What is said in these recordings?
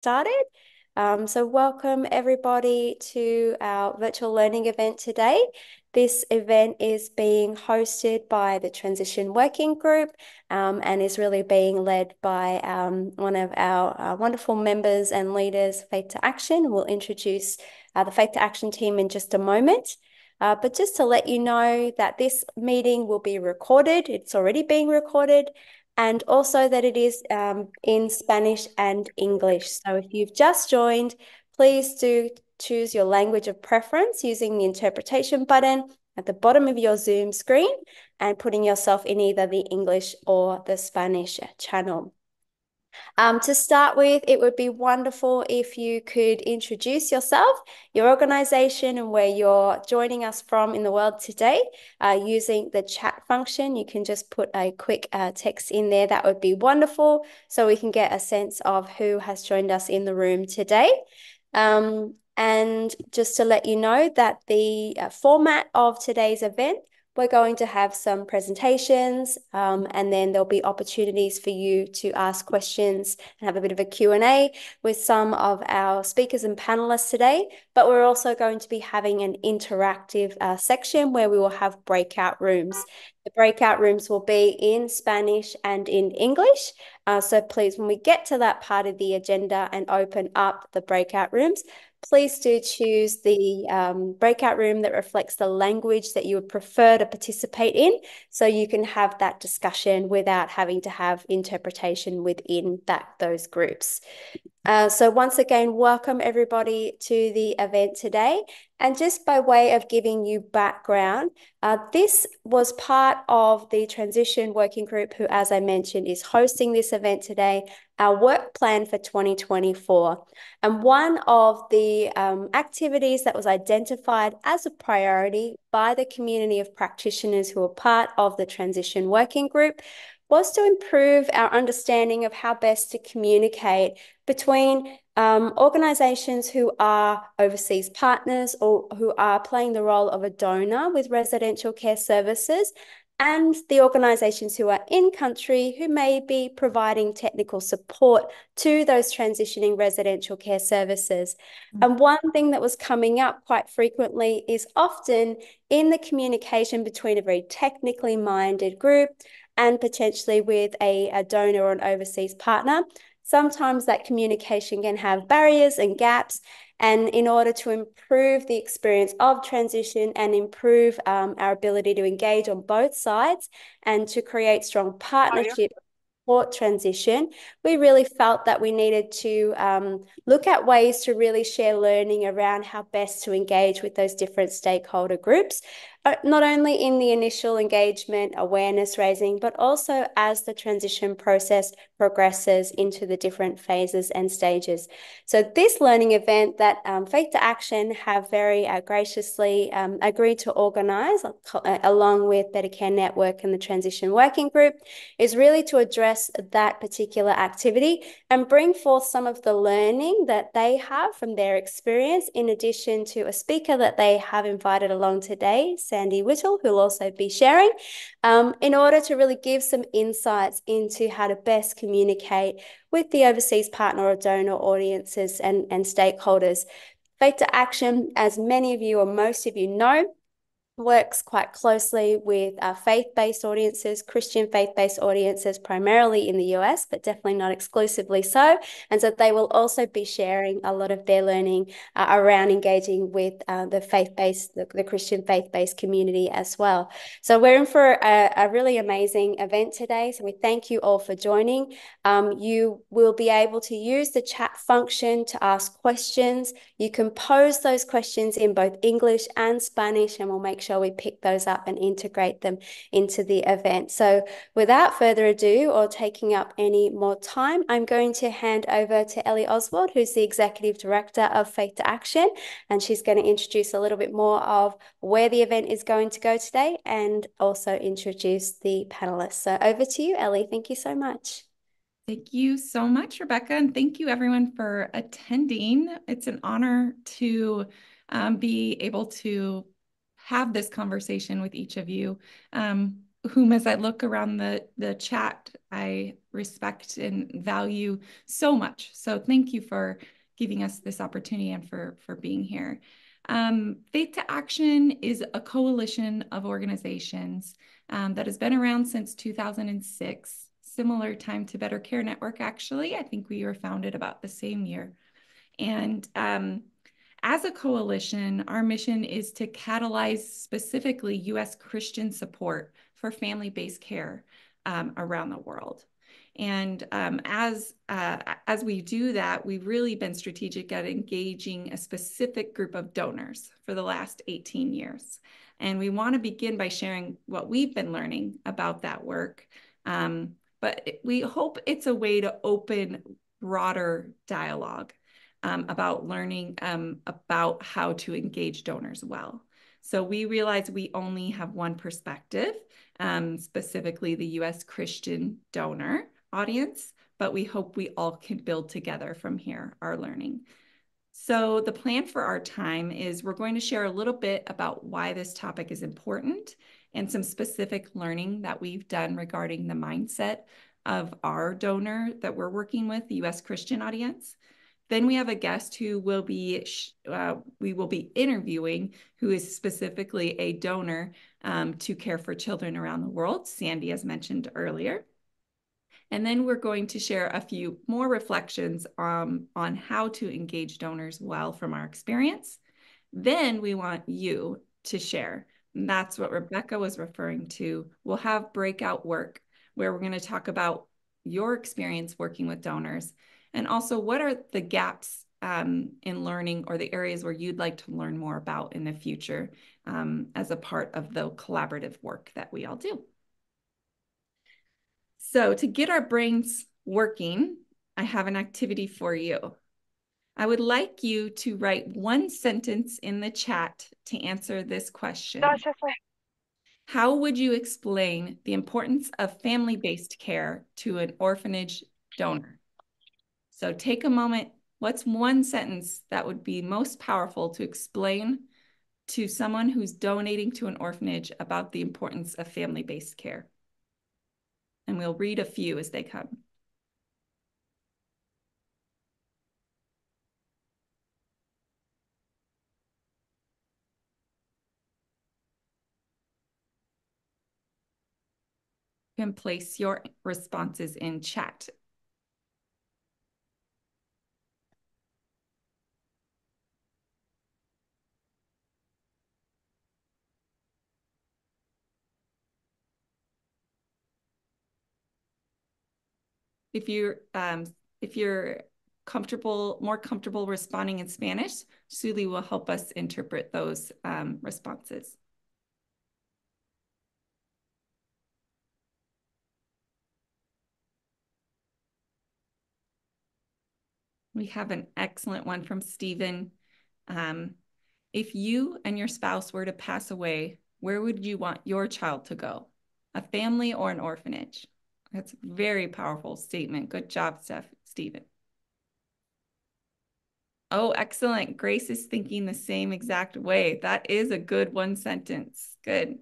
started. So welcome everybody to our virtual learning event today. This event is being hosted by the Transition Working Group and is really being led by one of our wonderful members and leaders, Faith to Action. We'll introduce the Faith to Action team in just a moment. But just to let you know that this meeting will be recorded. It's already being recorded, and also that it is in Spanish and English. So if you've just joined, please do choose your language of preference using the interpretation button at the bottom of your Zoom screen and putting yourself in either the English or the Spanish channel. To start with, it would be wonderful if you could introduce yourself, your organization, and where you're joining us from in the world today using the chat function. You can just put a quick text in there. That would be wonderful so we can get a sense of who has joined us in the room today. And just to let you know that the format of today's event, we're going to have some presentations and then there'll be opportunities for you to ask questions and have a bit of a Q&A with some of our speakers and panelists today. But we're also going to be having an interactive section where we will have breakout rooms. The breakout rooms will be in Spanish and in English. So please, when we get to that part of the agenda and open up the breakout rooms, please do choose the breakout room that reflects the language that you would prefer to participate in, so you can have that discussion without having to have interpretation within those groups. So once again, welcome everybody to the event today. And just by way of giving you background, this was part of the Transition Working Group who, as I mentioned, is hosting this event today, our work plan for 2024. And one of the activities that was identified as a priority by the community of practitioners who are part of the Transition Working Group was to improve our understanding of how best to communicate between organisations who are overseas partners or who are playing the role of a donor with residential care services, and the organisations who are in country who may be providing technical support to those transitioning residential care services. And one thing that was coming up quite frequently is often in the communication between a very technically minded group and potentially with a donor or an overseas partner, sometimes that communication can have barriers and gaps. And in order to improve the experience of transition and improve our ability to engage on both sides and to create strong partnerships for transition, we really felt that we needed to look at ways to really share learning around how best to engage with those different stakeholder groups, not only in the initial engagement, awareness raising, but also as the transition process progresses into the different phases and stages. So this learning event that Faith to Action have very graciously agreed to organise along with Better Care Network and the Transition Working Group is really to address that particular activity and bring forth some of the learning that they have from their experience, in addition to a speaker that they have invited along today, Sandy Whittle, who will also be sharing, in order to really give some insights into how to best communicate with the overseas partner or donor audiences and stakeholders. Faith to Action, as many of you or most of you know, works quite closely with faith-based audiences, Christian faith-based audiences, primarily in the US, but definitely not exclusively so. And so they will also be sharing a lot of their learning around engaging with the faith-based, the Christian faith-based community as well. So we're in for a really amazing event today. So we thank you all for joining. You will be able to use the chat function to ask questions. You can pose those questions in both English and Spanish, and we'll make sure we pick those up and integrate them into the event. So without further ado or taking up any more time, I'm going to hand over to Ellie Oswald, who's the Executive Director of Faith to Action, and she's going to introduce a little bit more of where the event is going to go today and also introduce the panelists. So over to you, Ellie. Thank you so much. Thank you so much, Rebecca, and thank you everyone for attending. It's an honor to be able to have this conversation with each of you. whom, as I look around the chat, I respect and value so much. So thank you for giving us this opportunity and for being here. Faith to Action is a coalition of organizations that has been around since 2006, similar time to Better Care Network, actually. I think we were founded about the same year. And as a coalition, our mission is to catalyze specifically U.S. Christian support for family-based care around the world. And as we do that, we've really been strategic at engaging a specific group of donors for the last 18 years. And we want to begin by sharing what we've been learning about that work. But we hope it's a way to open broader dialogue about learning about how to engage donors well. So we realize we only have one perspective, specifically the U.S. Christian donor audience, but we hope we all can build together from here our learning. So the plan for our time is we're going to share a little bit about why this topic is important and some specific learning that we've done regarding the mindset of our donor that we're working with, the U.S. Christian audience. Then we have a guest who will be we will be interviewing, who is specifically a donor to care for children around the world, Sandy, as mentioned earlier. And then we're going to share a few more reflections on how to engage donors well from our experience. Then we want you to share. And that's what Rebecca was referring to. We'll have breakout work where we're going to talk about your experience working with donors and also what are the gaps in learning or the areas where you'd like to learn more about in the future as a part of the collaborative work that we all do. So to get our brains working, I have an activity for you. I would like you to write one sentence in the chat to answer this question. How would you explain the importance of family-based care to an orphanage donor? So take a moment. What's one sentence that would be most powerful to explain to someone who's donating to an orphanage about the importance of family-based care? And we'll read a few as they come. You can place your responses in chat. If you're more comfortable responding in Spanish, Suli will help us interpret those responses. We have an excellent one from Stephen. If you and your spouse were to pass away, where would you want your child to go? A family or an orphanage? That's a very powerful statement. Good job, Stephen. Oh, excellent. Grace is thinking the same exact way. That is a good one sentence. Good.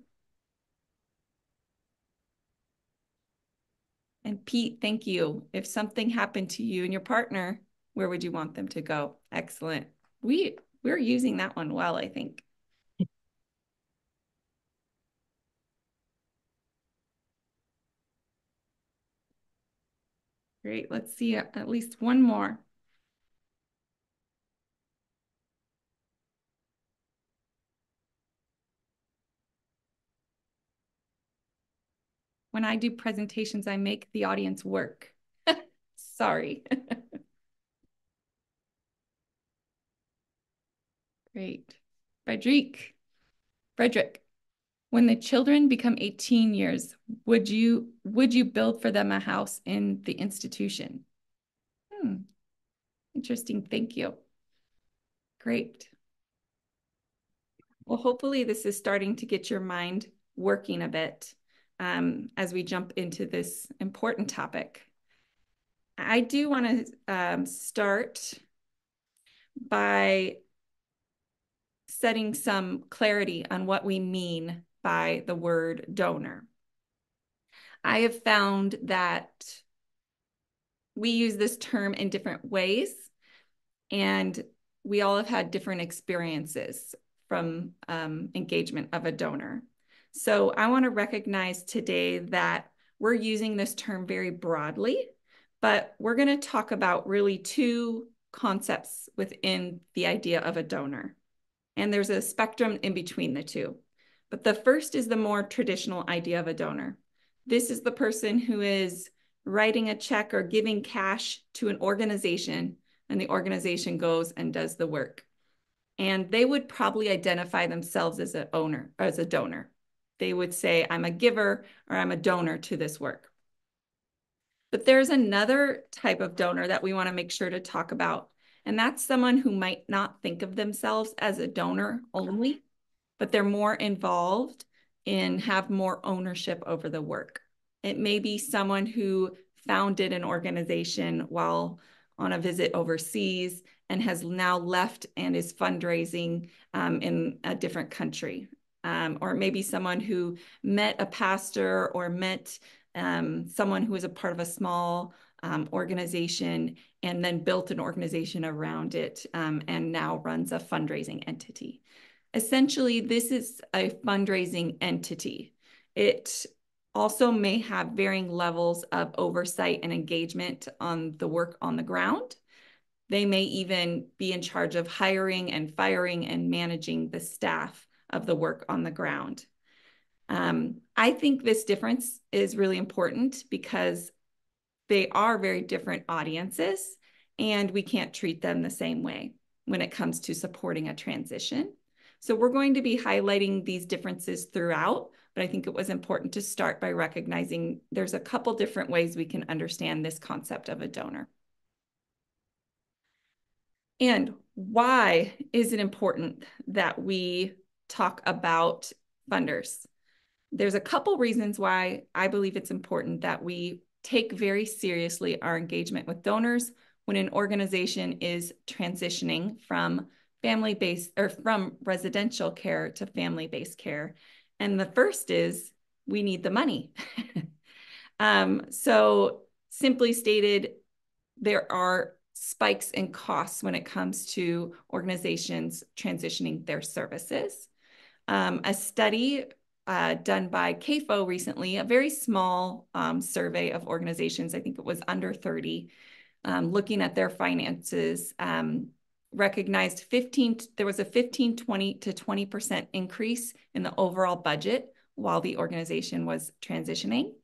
And Pete, thank you. If something happened to you and your partner, where would you want them to go? Excellent. We're using that one well, I think. Great. Let's see at least one more. When I do presentations, I make the audience work. Sorry. Great. Frederick, when the children become 18 years, would you build for them a house in the institution? Interesting. Thank you. Great. Well, hopefully this is starting to get your mind working a bit as we jump into this important topic. I do want to start by setting some clarity on what we mean by the word donor. I have found that we use this term in different ways, and we all have had different experiences from engagement of a donor. So I want to recognize today that we're using this term very broadly, but we're going to talk about really two concepts within the idea of a donor. And there's a spectrum in between the two. But the first is the more traditional idea of a donor. This is the person who is writing a check or giving cash to an organization, and the organization goes and does the work. And they would probably identify themselves as an owner, or as a donor. They would say, I'm a giver or I'm a donor to this work. But there's another type of donor that we want to make sure to talk about. And that's someone who might not think of themselves as a donor only, but they're more involved and have more ownership over the work. It may be someone who founded an organization while on a visit overseas and has now left and is fundraising in a different country. Or maybe someone who met a pastor or met someone who was a part of a small organization and then built an organization around it and now runs a fundraising entity. Essentially, this is a fundraising entity. It also may have varying levels of oversight and engagement on the work on the ground. They may even be in charge of hiring and firing and managing the staff of the work on the ground. I think this difference is really important because they are very different audiences, and we can't treat them the same way when it comes to supporting a transition. So we're going to be highlighting these differences throughout, but I think it was important to start by recognizing there's a couple different ways we can understand this concept of a donor. And why is it important that we talk about funders? There's a couple reasons why I believe it's important that we take very seriously our engagement with donors when an organization is transitioning from family-based or from residential care to family-based care. And the first is we need the money. So simply stated, there are spikes in costs when it comes to organizations transitioning their services. A study done by CAFO recently, a very small survey of organizations, I think it was under 30, looking at their finances, recognized there was a 15, 20 to 20% increase in the overall budget while the organization was transitioning.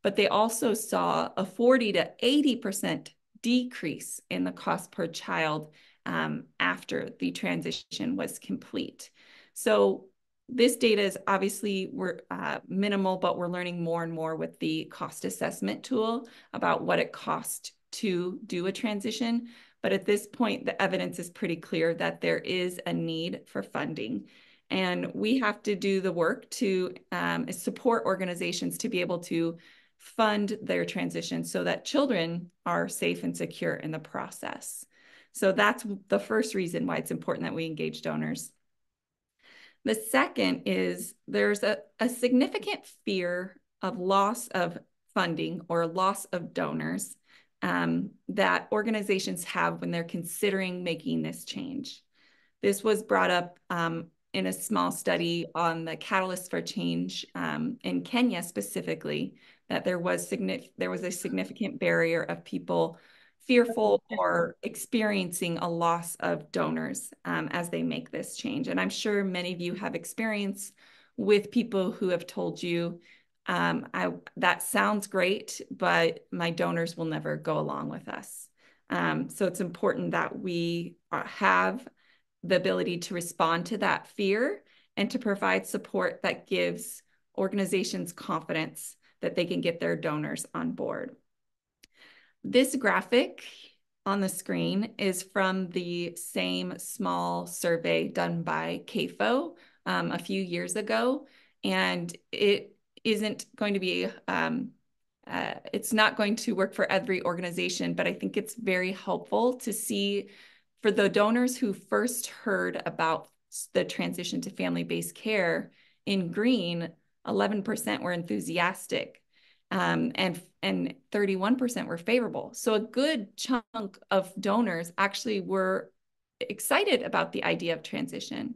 But they also saw a 40 to 80% decrease in the cost per child after the transition was complete. So this data is obviously minimal, but we're learning more and more with the cost assessment tool about what it costs to do a transition. But at this point, the evidence is pretty clear that there is a need for funding. And we have to do the work to support organizations to be able to fund their transition so that children are safe and secure in the process. So that's the first reason why it's important that we engage donors. The second is there's a significant fear of loss of funding or loss of donors that organizations have when they're considering making this change. This was brought up in a small study on the Catalyst for Change in Kenya specifically, that there was a significant barrier of people fearful or experiencing a loss of donors as they make this change. And I'm sure many of you have experience with people who have told you, that sounds great, but my donors will never go along with us. So it's important that we have the ability to respond to that fear and to provide support that gives organizations confidence that they can get their donors on board. This graphic on the screen is from the same small survey done by CAFO a few years ago, and it isn't going to be it's not going to work for every organization, but I think it's very helpful to see for the donors who first heard about the transition to family-based care. In green, 11% were enthusiastic. and 31% were favorable. So a good chunk of donors actually were excited about the idea of transition.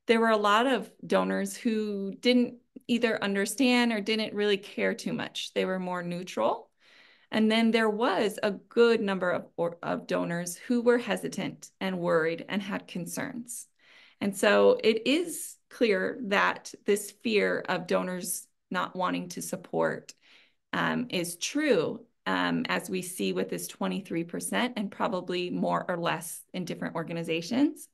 There were a lot of donors who didn't either understand or didn't really care too much. They were more neutral. And then there was a good number of donors who were hesitant and worried and had concerns. And so it is clear that this fear of donors not wanting to support is true, as we see with this 23% and probably more or less in different organizations.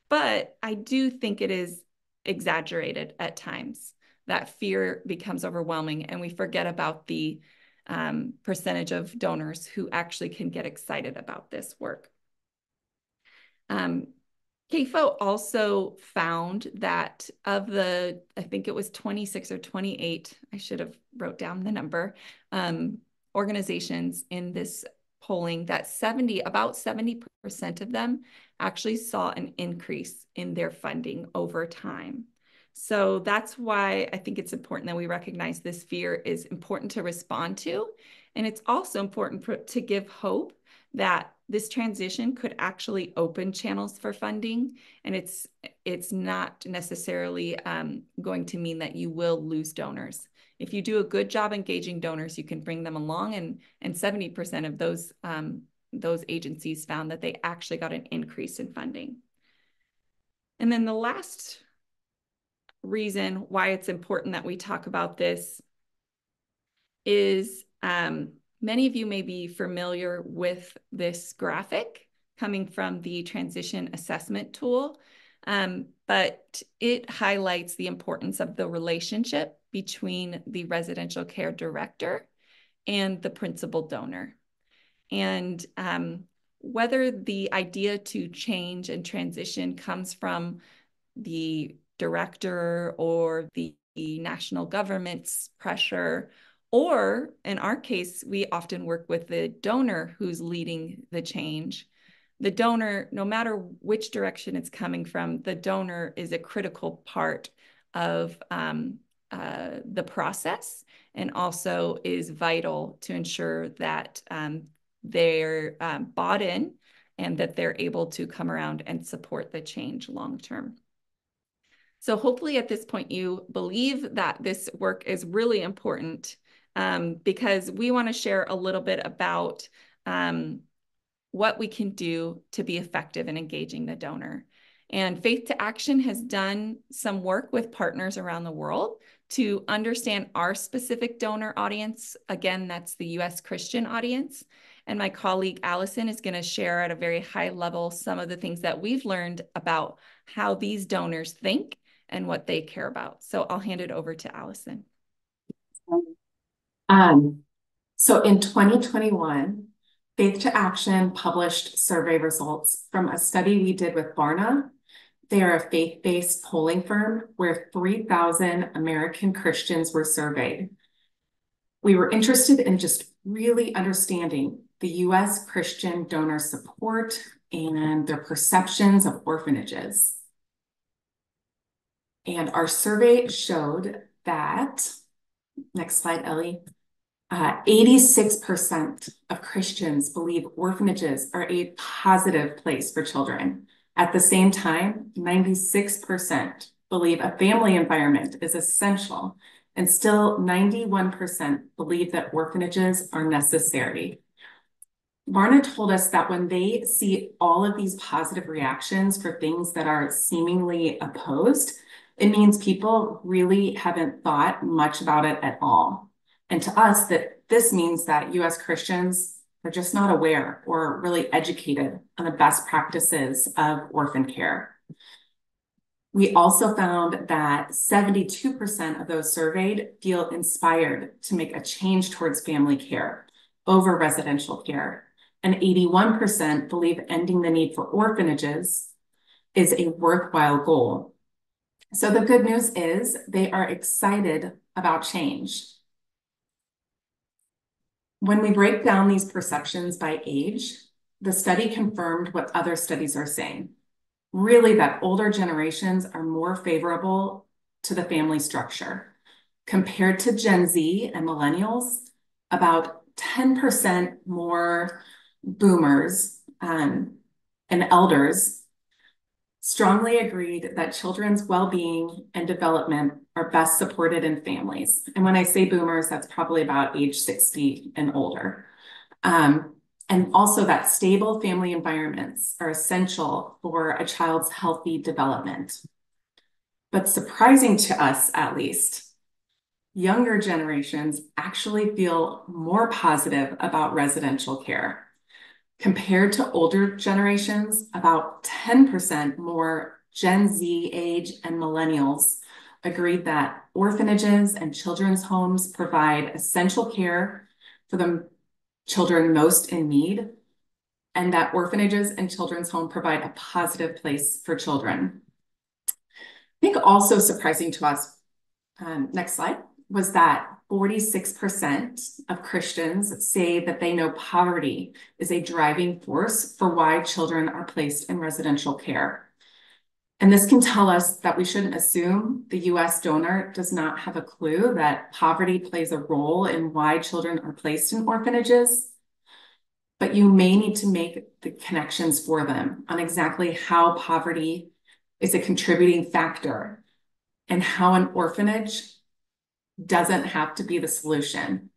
But I do think it is exaggerated at times. That fear becomes overwhelming, and we forget about the percentage of donors who actually can get excited about this work. CAFO also found that of the, I think it was 26 or 28, I should have wrote down the number, organizations in this polling, that about 70% of them actually saw an increase in their funding over time. So that's why I think it's important that we recognize this fear is important to respond to. And it's also important to give hope that this transition could actually open channels for funding. And it's not necessarily going to mean that you will lose donors. If you do a good job engaging donors, you can bring them along, and 70% of those agencies found that they actually got an increase in funding. And then the last reason why it's important that we talk about this is many of you may be familiar with this graphic coming from the transition assessment tool, but it highlights the importance of the relationship between the residential care director and the principal donor. And whether the idea to change and transition comes from the director or the national government's pressure, or in our case, we often work with the donor who's leading the change. The donor, no matter which direction it's coming from, the donor is a critical part of the process, and also is vital to ensure that they're bought in and that they're able to come around and support the change long term. So hopefully at this point you believe that this work is really important, because we want to share a little bit about what we can do to be effective in engaging the donor. And Faith to Action has done some work with partners around the world to understand our specific donor audience. Again, that's the US Christian audience. And my colleague Allison is going to share at a very high level some of the things that we've learned about how these donors think and what they care about. So I'll hand it over to Allison. So in 2021, Faith to Action published survey results from a study we did with Barna. They are a faith-based polling firm where 3,000 American Christians were surveyed. We were interested in just really understanding the US Christian donor support and their perceptions of orphanages. And our survey showed that, next slide, Ellie, 86% of Christians believe orphanages are a positive place for children. At the same time, 96% believe a family environment is essential, and still 91% believe that orphanages are necessary. Barna told us that when they see all of these positive reactions for things that are seemingly opposed, it means people really haven't thought much about it at all. And to us, that this means that US Christians are just not aware or really educated on the best practices of orphan care. We also found that 72% of those surveyed feel inspired to make a change towards family care over residential care. And 81% believe ending the need for orphanages is a worthwhile goal. So the good news is they are excited about change. When we break down these perceptions by age, the study confirmed what other studies are saying. Really, that older generations are more favorable to the family structure. Compared to Gen Z and millennials, about 10% more boomers and elders strongly agreed that children's well-being and development are best supported in families. And when I say boomers, that's probably about age 60 and older. And also that stable family environments are essential for a child's healthy development. But surprising to us, at least, younger generations actually feel more positive about residential care. Compared to older generations, about 10% more Gen Z age and millennials agreed that orphanages and children's homes provide essential care for the children most in need, and that orphanages and children's home provide a positive place for children. I think also surprising to us, next slide, was that 46% of Christians say that they know poverty is a driving force for why children are placed in residential care. And this can tell us that we shouldn't assume the US donor does not have a clue that poverty plays a role in why children are placed in orphanages, but you may need to make the connections for them on exactly how poverty is a contributing factor and how an orphanage doesn't have to be the solution.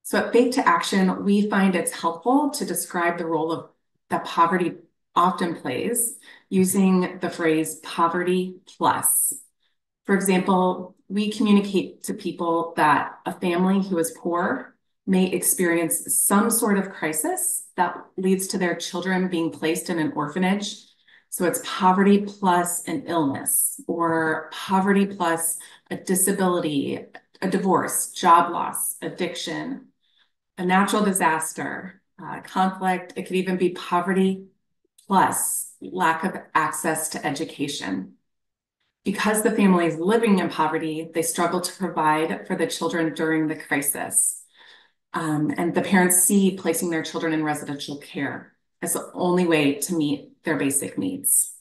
So at Faith to Action, we find it's helpful to describe the role that poverty often plays using the phrase poverty plus. For example, we communicate to people that a family who is poor may experience some sort of crisis that leads to their children being placed in an orphanage. So it's poverty plus an illness, or poverty plus a disability, a divorce, job loss, addiction, a natural disaster, conflict. It could even be poverty plus lack of access to education. Because the family is living in poverty, they struggle to provide for the children during the crisis. And the parents see placing their children in residential care as the only way to meet their basic needs.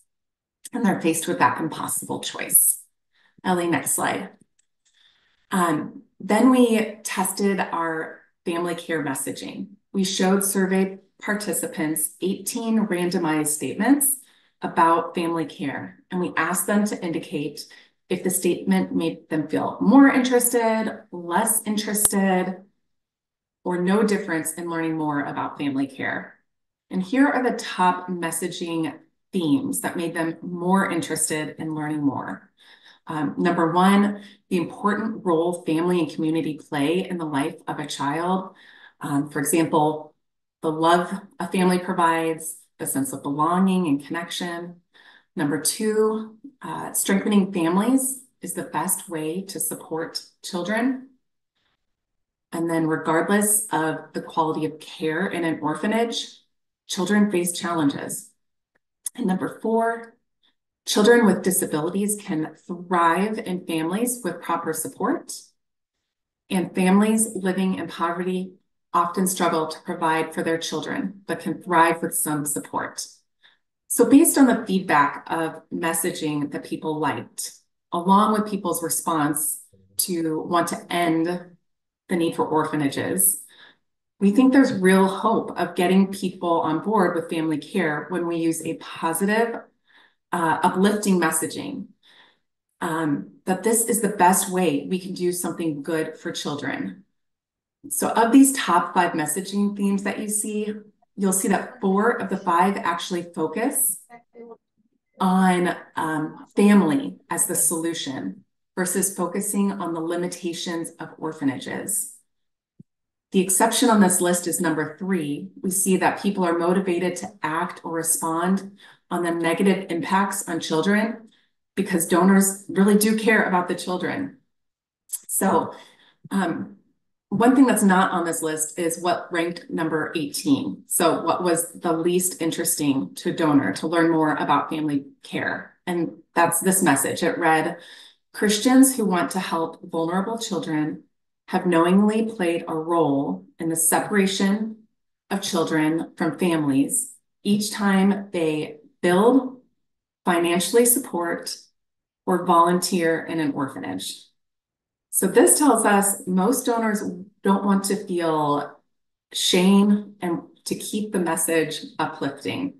And they're faced with that impossible choice. Ellie, next slide. Then we tested our family care messaging. We showed survey participants 18 randomized statements about family care, and we asked them to indicate if the statement made them feel more interested, less interested, or no difference in learning more about family care. And here are the top messaging themes that made them more interested in learning more. Number one, the important role family and community play in the life of a child. For example, the love a family provides, the sense of belonging and connection. Number two, strengthening families is the best way to support children. And then regardless of the quality of care in an orphanage, children face challenges. And number four, children with disabilities can thrive in families with proper support. And families living in poverty often struggle to provide for their children, but can thrive with some support. So based on the feedback of messaging that people liked, along with people's response to want to end the need for orphanages, we think there's real hope of getting people on board with family care when we use a positive, uplifting messaging, that this is the best way we can do something good for children. So of these top 5 messaging themes that you see, you'll see that 4 of the 5 actually focus on family as the solution versus focusing on the limitations of orphanages. The exception on this list is number 3. We see that people are motivated to act or respond on the negative impacts on children because donors really do care about the children. So one thing that's not on this list is what ranked number 18. So what was the least interesting to a donor to learn more about family care? And that's this message. It read, Christians who want to help vulnerable children have knowingly played a role in the separation of children from families each time they build, financially support, or volunteer in an orphanage. So this tells us most donors don't want to feel shame and to keep the message uplifting.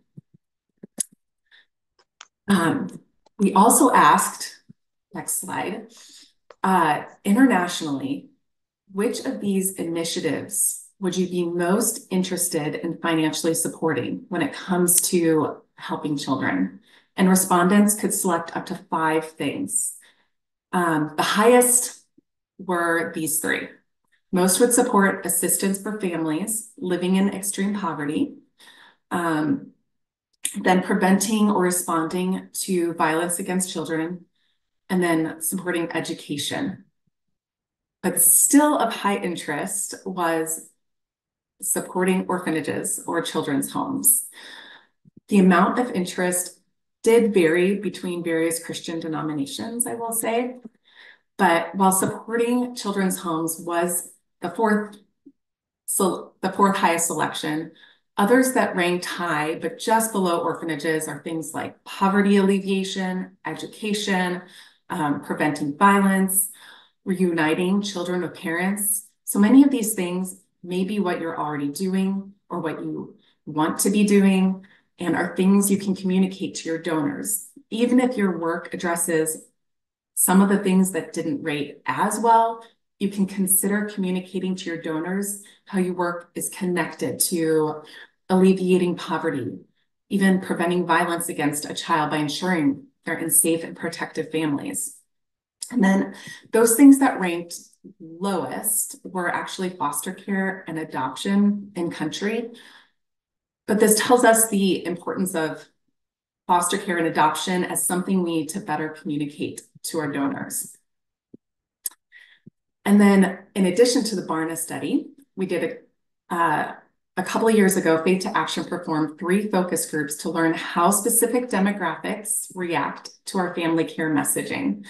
We also asked, next slide, internationally, which of these initiatives would you be most interested in financially supporting when it comes to helping children? And respondents could select up to 5 things. The highest were these 3. Most would support assistance for families living in extreme poverty, then preventing or responding to violence against children, and then supporting education. But still of high interest was supporting orphanages or children's homes. The amount of interest did vary between various Christian denominations, I will say. But while supporting children's homes was the fourth highest selection, others that ranked high but just below orphanages are things like poverty alleviation, education, preventing violence, reuniting children with parents. So many of these things may be what you're already doing or what you want to be doing and are things you can communicate to your donors. Even if your work addresses some of the things that didn't rate as well, you can consider communicating to your donors how your work is connected to alleviating poverty, even preventing violence against a child by ensuring they're in safe and protective families. And then those things that ranked lowest were actually foster care and adoption in country. But this tells us the importance of foster care and adoption as something we need to better communicate to our donors. And then in addition to the Barna study, we did a couple of years ago, Faith to Action performed 3 focus groups to learn how specific demographics react to our family care messaging.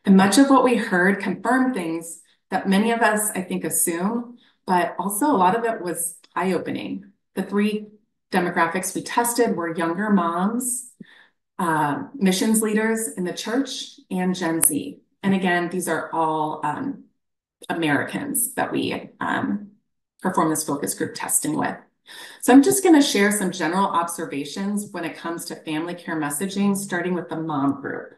And much of what we heard confirmed things that many of us, I think, assume, but also a lot of it was eye-opening. The 3 demographics we tested were younger moms, missions leaders in the church, and Gen Z. And again, these are all Americans that we perform this focus group testing with. So I'm just going to share some general observations when it comes to family care messaging, starting with the mom group.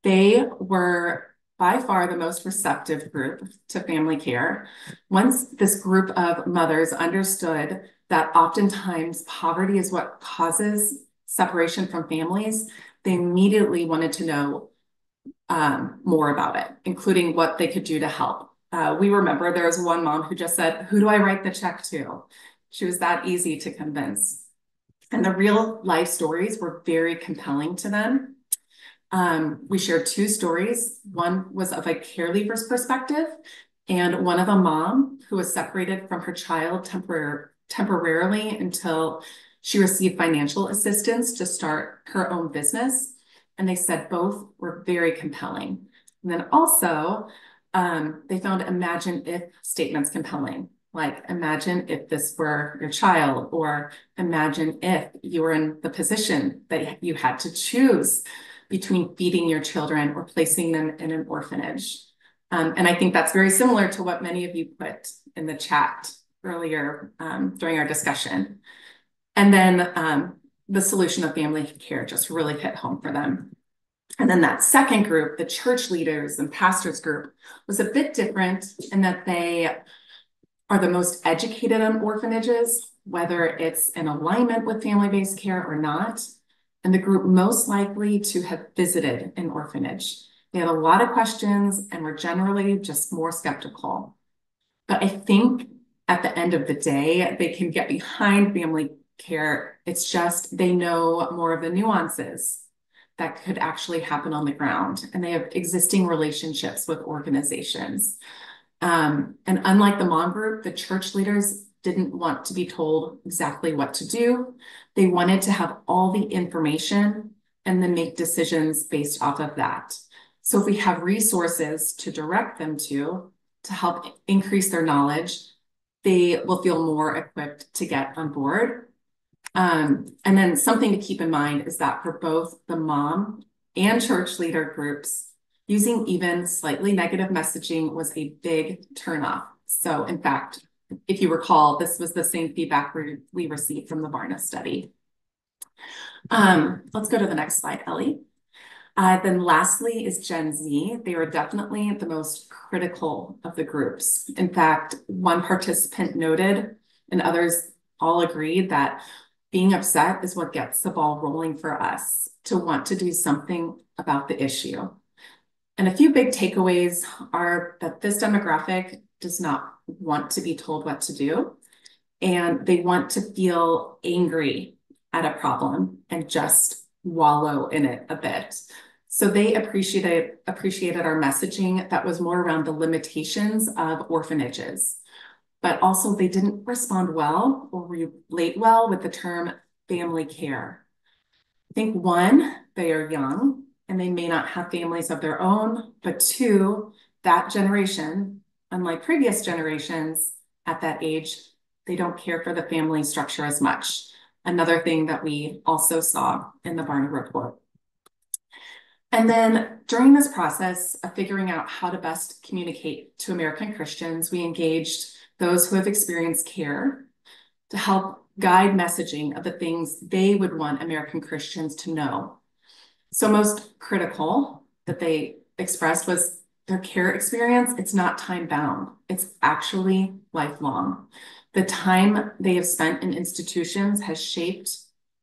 They were by far the most receptive group to family care. Once this group of mothers understood that oftentimes poverty is what causes separation from families, they immediately wanted to know more about it, including what they could do to help. We remember there was one mom who just said, "Who do I write the check to?" She was that easy to convince. And the real life stories were very compelling to them. We shared 2 stories. One was of a care leaver's perspective, and one of a mom who was separated from her child temporarily until she received financial assistance to start her own business. And they said both were very compelling. And then also, they found imagine if statements compelling, like imagine if this were your child, or imagine if you were in the position that you had to choose between feeding your children or placing them in an orphanage. And I think that's very similar to what many of you put in the chat earlier during our discussion. And then the solution of family care just really hit home for them. And then that second group, the church leaders and pastors group, was a bit different in that they are the most educated on orphanages, whether it's in alignment with family-based care or not, and the group most likely to have visited an orphanage. They had a lot of questions and were generally just more skeptical. But I think at the end of the day, they can get behind family care. It's just they know more of the nuances that could actually happen on the ground, and they have existing relationships with organizations. And unlike the mom group, the church leaders didn't want to be told exactly what to do. They wanted to have all the information and then make decisions based off of that. So if we have resources to direct them to help increase their knowledge, they will feel more equipped to get on board. And then something to keep in mind is that for both the mom and church leader groups, Using even slightly negative messaging was a big turnoff. So in fact, if you recall, this was the same feedback we received from the Varna study. Let's go to the next slide, Ellie. Then lastly is Gen Z. They are definitely the most critical of the groups. In fact, one participant noted, and others all agreed, that being upset is what gets the ball rolling for us to want to do something about the issue. And a few big takeaways are that this demographic does not want to be told what to do, and they want to feel angry at a problem and just wallow in it a bit. So they appreciated our messaging that was more around the limitations of orphanages, but also they didn't respond well or relate well with the term family care. I think one, they are young and they may not have families of their own, but two, that generation, unlike previous generations at that age, they don't care for the family structure as much. Another thing that we also saw in the Barna report. And then during this process of figuring out how to best communicate to American Christians, we engaged those who have experienced care to help guide messaging of the things they would want American Christians to know. So most critical that they expressed was their care experience. It's not time bound. It's actually lifelong. The time they have spent in institutions has shaped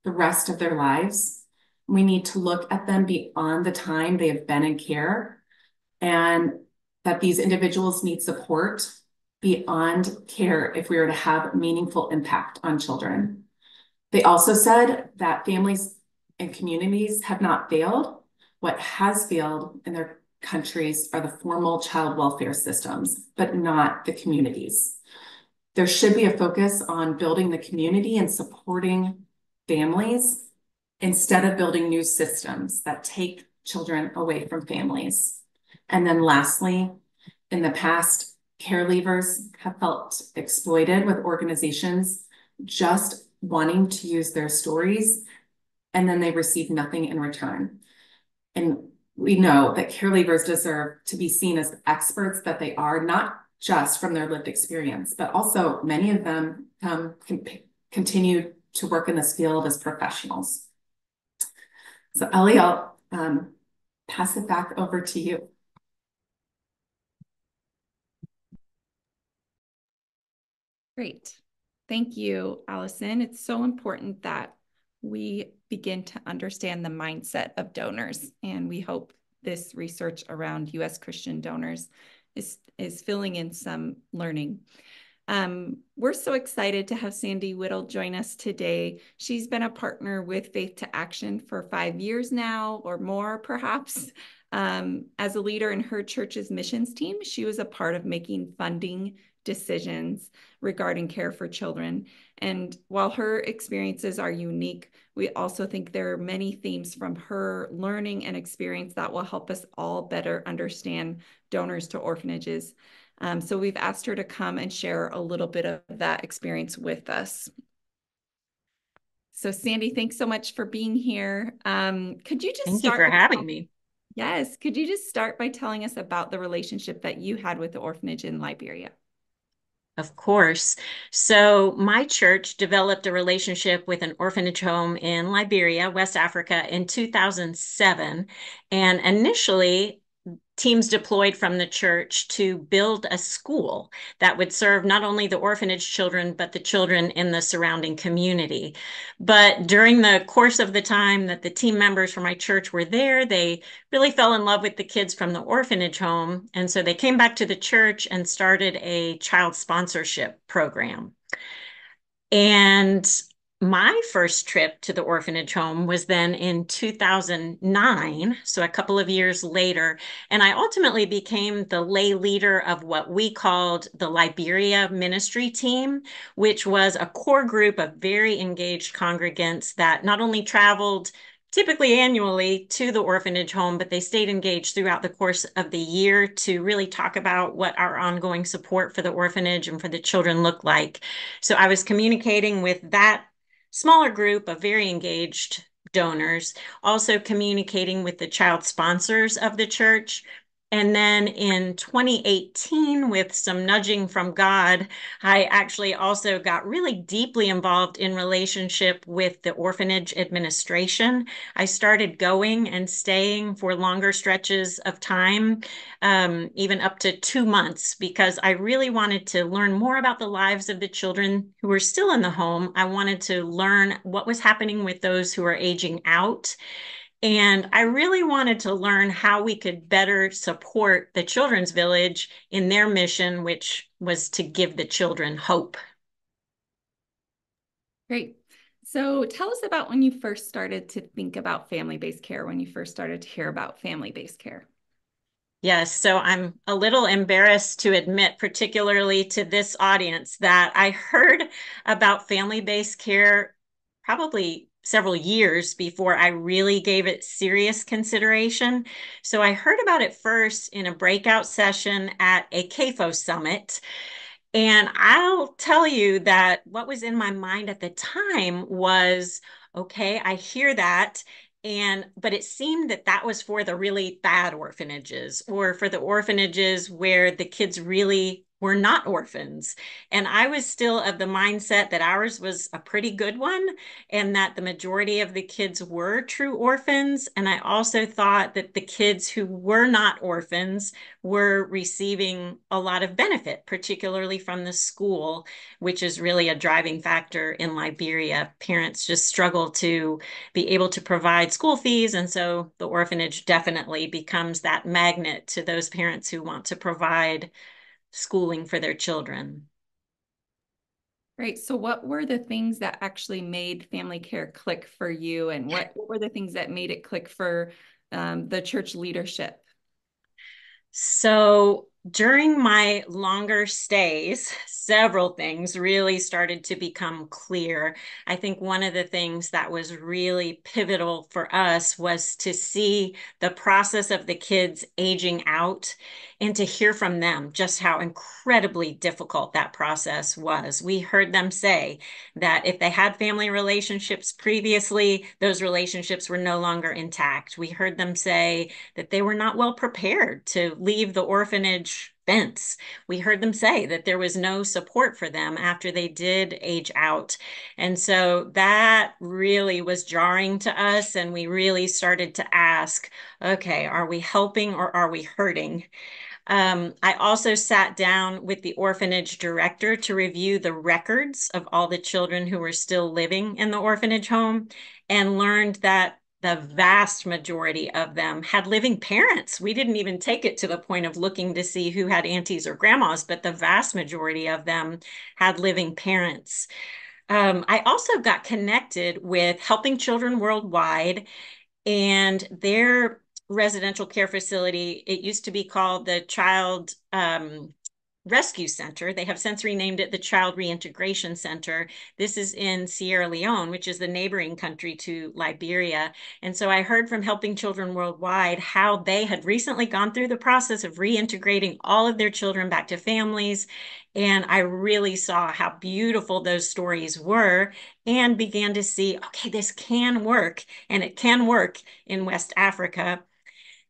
the rest of their lives. We need to look at them beyond the time they have been in care, and that these individuals need support beyond care if we are to have meaningful impact on children. They also said that families and communities have not failed. What has failed in their countries are the formal child welfare systems, but not the communities. There should be a focus on building the community and supporting families instead of building new systems that take children away from families. And then lastly, in the past, care leavers have felt exploited with organizations just wanting to use their stories, and then they receive nothing in return. And we know that care leavers deserve to be seen as experts that they are, not just from their lived experience, but also many of them continue to work in this field as professionals. So Ellie, I'll pass it back over to you. Great. Thank you, Allison. It's so important that we begin to understand the mindset of donors, and we hope this research around U.S. Christian donors is filling in some learning. We're so excited to have Sandy Whittle join us today. She's been a partner with Faith to Action for 5 years now, or more perhaps. As a leader in her church's missions team, she was a part of making funding decisions regarding care for children. And while her experiences are unique, we also think there are many themes from her learning and experience that will help us all better understand donors to orphanages. So we've asked her to come and share a little bit of that experience with us. So Sandy, thanks so much for being here. Could you just Thank you for having me. Yes. Could you just start by telling us about the relationship that you had with the orphanage in Liberia? Of course. So my church developed a relationship with an orphanage home in Liberia, West Africa in 2007. And initially, teams deployed from the church to build a school that would serve not only the orphanage children, but the children in the surrounding community. But during the course of the time that the team members from my church were there, they really fell in love with the kids from the orphanage home. And so they came back to the church and started a child sponsorship program. And my first trip to the orphanage home was then in 2009, so a couple of years later, and I ultimately became the lay leader of what we called the Liberia ministry team, which was a core group of very engaged congregants that not only traveled typically annually to the orphanage home, but they stayed engaged throughout the course of the year to really talk about what our ongoing support for the orphanage and for the children looked like. So I was communicating with that smaller group of very engaged donors, also communicating with the child sponsors of the church. And then in 2018, with some nudging from God, I actually also got really deeply involved in relationship with the orphanage administration. I started going and staying for longer stretches of time, even up to 2 months, because I really wanted to learn more about the lives of the children who were still in the home. I wanted to learn what was happening with those who are aging out. And I really wanted to learn how we could better support the Children's Village in their mission, which was to give the children hope. Great. So tell us about when you first started to think about family-based care, when you first started to hear about family-based care. Yes, so I'm a little embarrassed to admit, particularly to this audience, that I heard about family-based care probably several years before I really gave it serious consideration. So I heard about it first in a breakout session at a CAFO summit. And I'll tell you that what was in my mind at the time was, okay, I hear that. But it seemed that that was for the really bad orphanages or for the orphanages where the kids really were not orphans. And I was still of the mindset that ours was a pretty good one and that the majority of the kids were true orphans. And I also thought that the kids who were not orphans were receiving a lot of benefit, particularly from the school, which is really a driving factor in Liberia. Parents just struggle to be able to provide school fees. And so the orphanage definitely becomes that magnet to those parents who want to provide schooling for their children. Great. So what were the things that actually made family care click for you? And what were the things that made it click for the church leadership? So during my longer stays, several things really started to become clear. I think one of the things that was really pivotal for us was to see the process of the kids aging out and to hear from them just how incredibly difficult that process was. We heard them say that if they had family relationships previously, those relationships were no longer intact. We heard them say that they were not well prepared to leave the orphanage fence. We heard them say that there was no support for them after they did age out. And so that really was jarring to us. And we really started to ask, okay, are we helping or are we hurting? I also sat down with the orphanage director to review the records of all the children who were still living in the orphanage home and learned that the vast majority of them had living parents. We didn't even take it to the point of looking to see who had aunties or grandmas, but the vast majority of them had living parents. I also got connected with Helping Children Worldwide and their residential care facility. It used to be called the Child Rescue Center. They have since renamed it the Child Reintegration Center. This is in Sierra Leone, which is the neighboring country to Liberia. And so I heard from Helping Children Worldwide how they had recently gone through the process of reintegrating all of their children back to families. And I really saw how beautiful those stories were and began to see, okay, this can work and it can work in West Africa.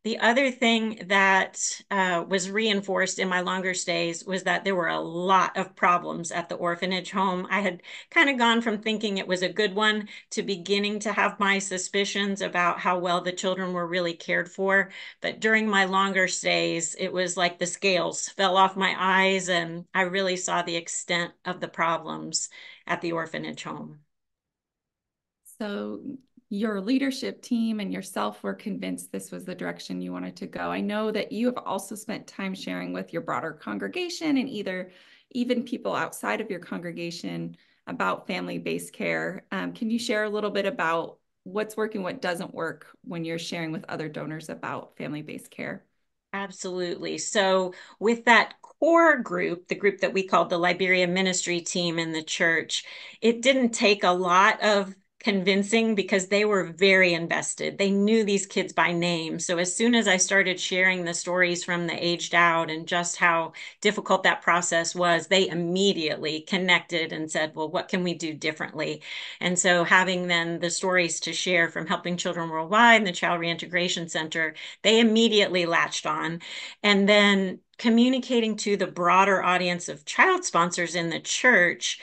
The other thing that was reinforced in my longer stays was that there were a lot of problems at the orphanage home. I had kind of gone from thinking it was a good one to beginning to have my suspicions about how well the children were really cared for. But during my longer stays, it was like the scales fell off my eyes, and I really saw the extent of the problems at the orphanage home. So your leadership team and yourself were convinced this was the direction you wanted to go. I know that you have also spent time sharing with your broader congregation and even people outside of your congregation about family-based care. Can you share a little bit about what's working, what doesn't work when you're sharing with other donors about family-based care? Absolutely. So with that core group, the group that we called the Liberia Ministry Team in the church, it didn't take a lot of convincing because they were very invested. They knew these kids by name. So as soon as I started sharing the stories from the aged out and just how difficult that process was, they immediately connected and said, well, what can we do differently? And so having then the stories to share from Helping Children Worldwide and the Child Reintegration Center, they immediately latched on. And then communicating to the broader audience of child sponsors in the church,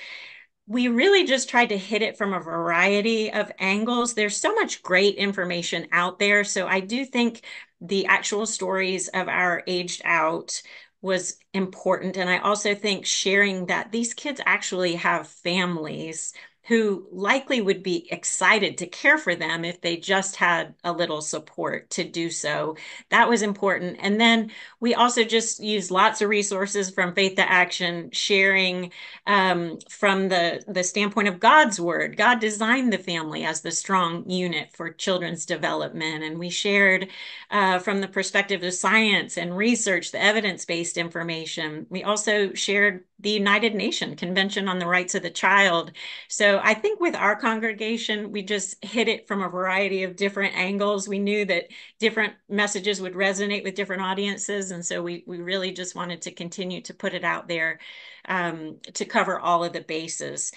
we really just tried to hit it from a variety of angles. There's so much great information out there. So I do think the actual stories of our aged out was important. And I also think sharing that these kids actually have families who likely would be excited to care for them if they just had a little support to do so. That was important. And then we also just used lots of resources from Faith to Action, sharing from the standpoint of God's word. God designed the family as the strong unit for children's development. And we shared from the perspective of science and research, the evidence-based information. We also shared the United Nations Convention on the Rights of the Child. So I think with our congregation, we just hit it from a variety of different angles. We knew that different messages would resonate with different audiences. And so we really just wanted to continue to put it out there to cover all of the bases.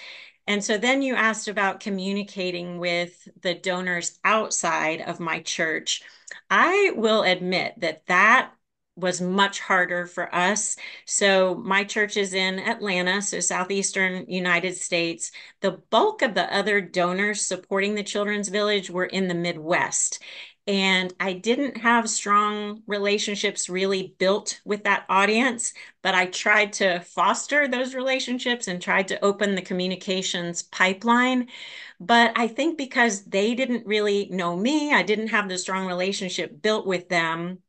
And so then you asked about communicating with the donors outside of my church. I will admit that that was much harder for us. So my church is in Atlanta, so southeastern United States. The bulk of the other donors supporting the Children's Village were in the Midwest. And I didn't have strong relationships really built with that audience, but I tried to foster those relationships and tried to open the communications pipeline. But I think because they didn't really know me, I didn't have the strong relationship built with them.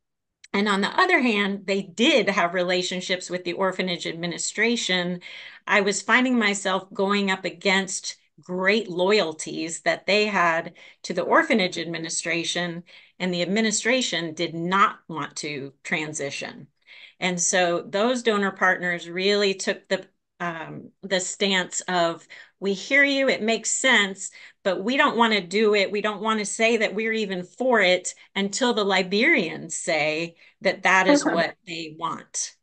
And on the other hand, they did have relationships with the orphanage administration. I was finding myself going up against great loyalties that they had to the orphanage administration, and the administration did not want to transition. And so those donor partners really took the stance of, we hear you, it makes sense, but we don't want to do it. We don't want to say that we're even for it until the Liberians say that that is what they want.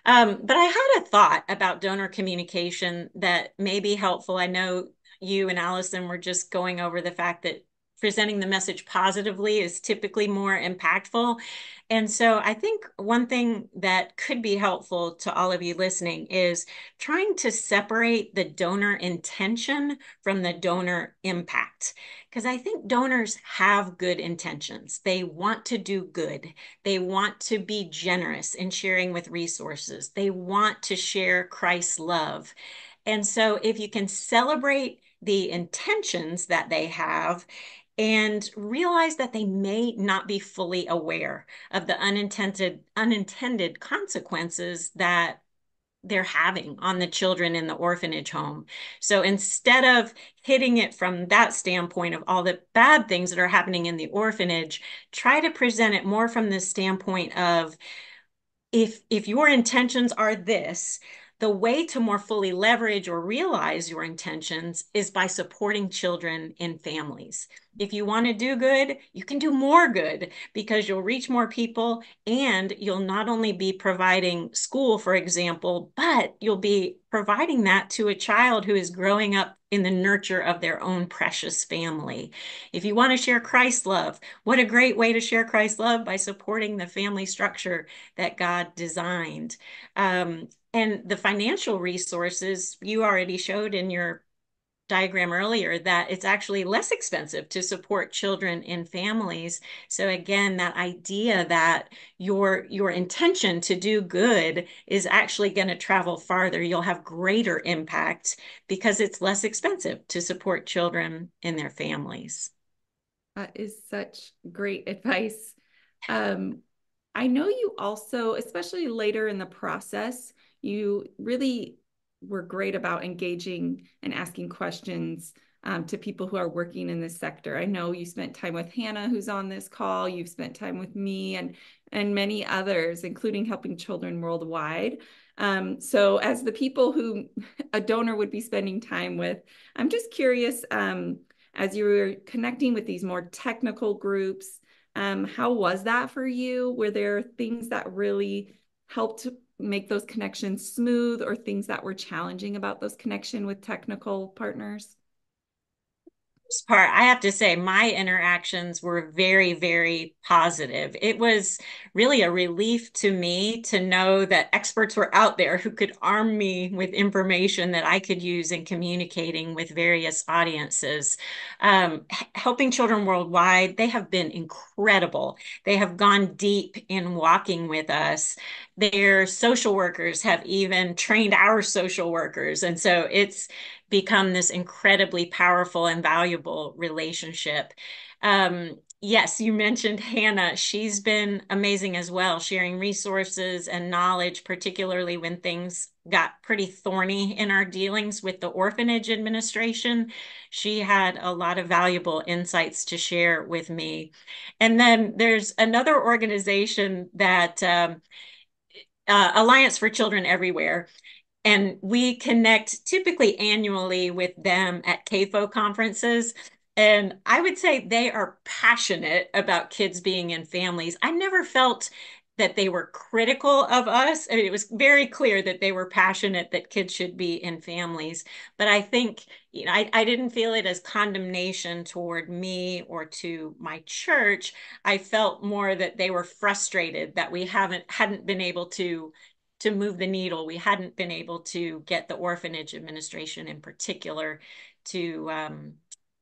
But I had a thought about donor communication that may be helpful. I know you and Allison were just going over the fact that presenting the message positively is typically more impactful. And so I think one thing that could be helpful to all of you listening is trying to separate the donor intention from the donor impact. Because I think donors have good intentions. They want to do good. They want to be generous in sharing with resources. They want to share Christ's love. And so if you can celebrate the intentions that they have and realize that they may not be fully aware of the unintended consequences that they're having on the children in the orphanage home. So instead of hitting it from that standpoint of all the bad things that are happening in the orphanage, try to present it more from the standpoint of, if your intentions are this, the way to more fully leverage or realize your intentions is by supporting children in families. If you want to do good, you can do more good because you'll reach more people, and you'll not only be providing school, for example, but you'll be providing that to a child who is growing up in the nurture of their own precious family. If you want to share Christ's love, what a great way to share Christ's love, by supporting the family structure that God designed. And the financial resources, you already showed in your diagram earlier that it's actually less expensive to support children in families. So again, that idea that your intention to do good is actually going to travel farther. You'll have greater impact because it's less expensive to support children in their families. That is such great advice. I know you also, especially later in the process, you really were great about engaging and asking questions to people who are working in this sector. I know you spent time with Hannah, who's on this call. You've spent time with me and many others, including Helping Children Worldwide. So as the people who a donor would be spending time with, I'm just curious, as you were connecting with these more technical groups, how was that for you? Were there things that really helped make those connections smooth, or things that were challenging about those connection with technical partners? Part, I have to say, my interactions were very, very positive. It was really a relief to me to know that experts were out there who could arm me with information that I could use in communicating with various audiences. Helping Children Worldwide, they have been incredible. They have gone deep in walking with us. Their social workers have even trained our social workers. And so it's become this incredibly powerful and valuable relationship. Yes, you mentioned Hannah. She's been amazing as well, sharing resources and knowledge, particularly when things got pretty thorny in our dealings with the orphanage administration. She had a lot of valuable insights to share with me. And then there's another organization that Alliance for Children Everywhere, and we connect typically annually with them at CAFO conferences. And I would say they are passionate about kids being in families. I never felt that they were critical of us. I mean, it was very clear that they were passionate that kids should be in families. But I think, I didn't feel it as condemnation toward me or to my church. I felt more that they were frustrated that we hadn't been able to move the needle. We hadn't been able to get the orphanage administration in particular to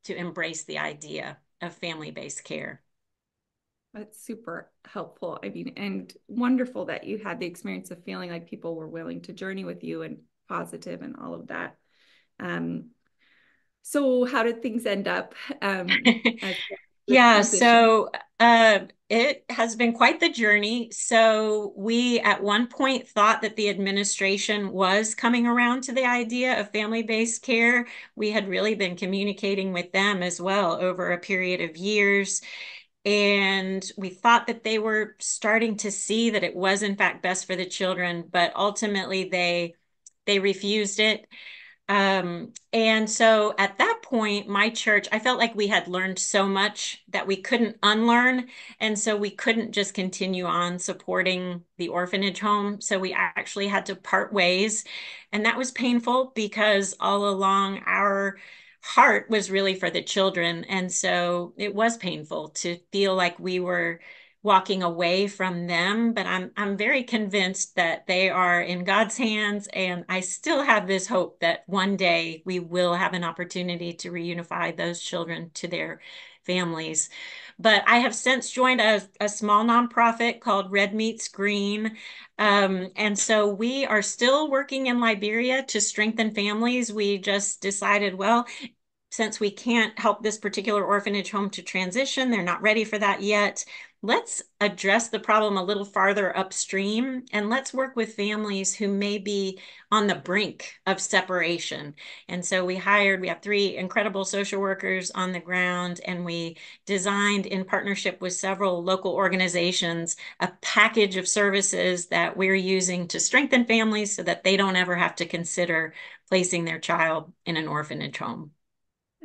embrace the idea of family-based care. That's super helpful. I mean, and wonderful that you had the experience of feeling like people were willing to journey with you and positive and all of that. So how did things end up as the Yeah, transition? so it has been quite the journey. So we at one point thought that the administration was coming around to the idea of family-based care. We had really been communicating with them as well over a period of years. And we thought that they were starting to see that it was in fact best for the children, but ultimately they refused it. And so at that point, my church, I felt like we had learned so much that we couldn't unlearn. And so we couldn't just continue on supporting the orphanage home. So we actually had to part ways. And that was painful because all along our heart was really for the children. And so it was painful to feel like we were walking away from them, but I'm very convinced that they are in God's hands, and I still have this hope that one day we will have an opportunity to reunify those children to their families. But I have since joined a small nonprofit called Red Meets Green. And so we are still working in Liberia to strengthen families. We just decided, well, since we can't help this particular orphanage home to transition, they're not ready for that yet. Let's address the problem a little farther upstream, and let's work with families who may be on the brink of separation. And so we have 3 incredible social workers on the ground, and we designed in partnership with several local organizations a package of services that we're using to strengthen families so that they don't ever have to consider placing their child in an orphanage home.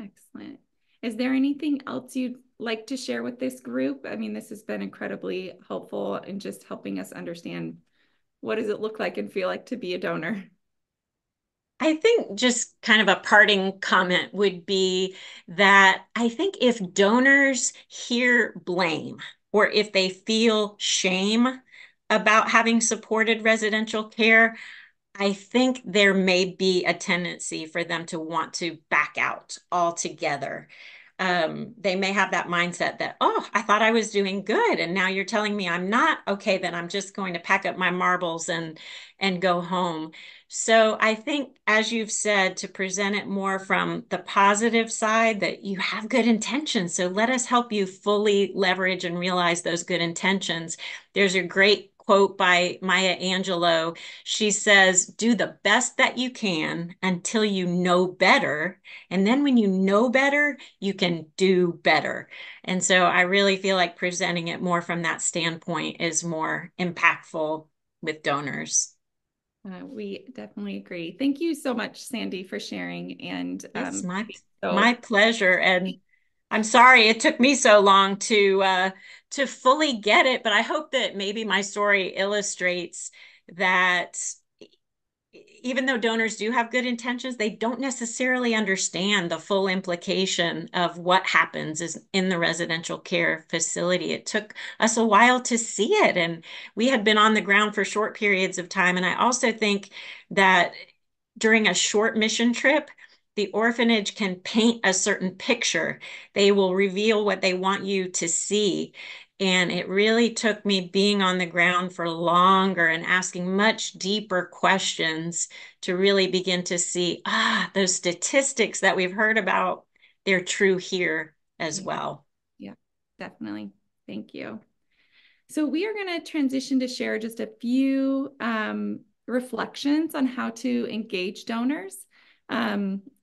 Excellent. Is there anything else you'd like to share with this group? I mean, this has been incredibly helpful in just helping us understand what does it look like and feel like to be a donor. I think just kind of a parting comment would be that I think if donors hear blame or if they feel shame about having supported residential care, I think there may be a tendency for them to want to back out altogether. They may have that mindset that, oh, I thought I was doing good, and now you're telling me I'm not. Okay, then I'm just going to pack up my marbles and go home. So I think, as you've said, to present it more from the positive side, that you have good intentions. So let us help you fully leverage and realize those good intentions. There's a great quote by Maya Angelou. She says, do the best that you can until you know better. And then when you know better, you can do better. And so I really feel like presenting it more from that standpoint is more impactful with donors. We definitely agree. Thank you so much, Sandy, for sharing. And It's So my pleasure. And I'm sorry it took me so long to fully get it, but I hope that maybe my story illustrates that even though donors do have good intentions, they don't necessarily understand the full implication of what happens is in the residential care facility. It took us a while to see it, and we had been on the ground for short periods of time. And I also think that during a short mission trip, the orphanage can paint a certain picture. They will reveal what they want you to see. And it really took me being on the ground for longer and asking much deeper questions to really begin to see, those statistics that we've heard about, they're true here as well. Yeah, definitely. Thank you. So we are going to transition to share just a few reflections on how to engage donors,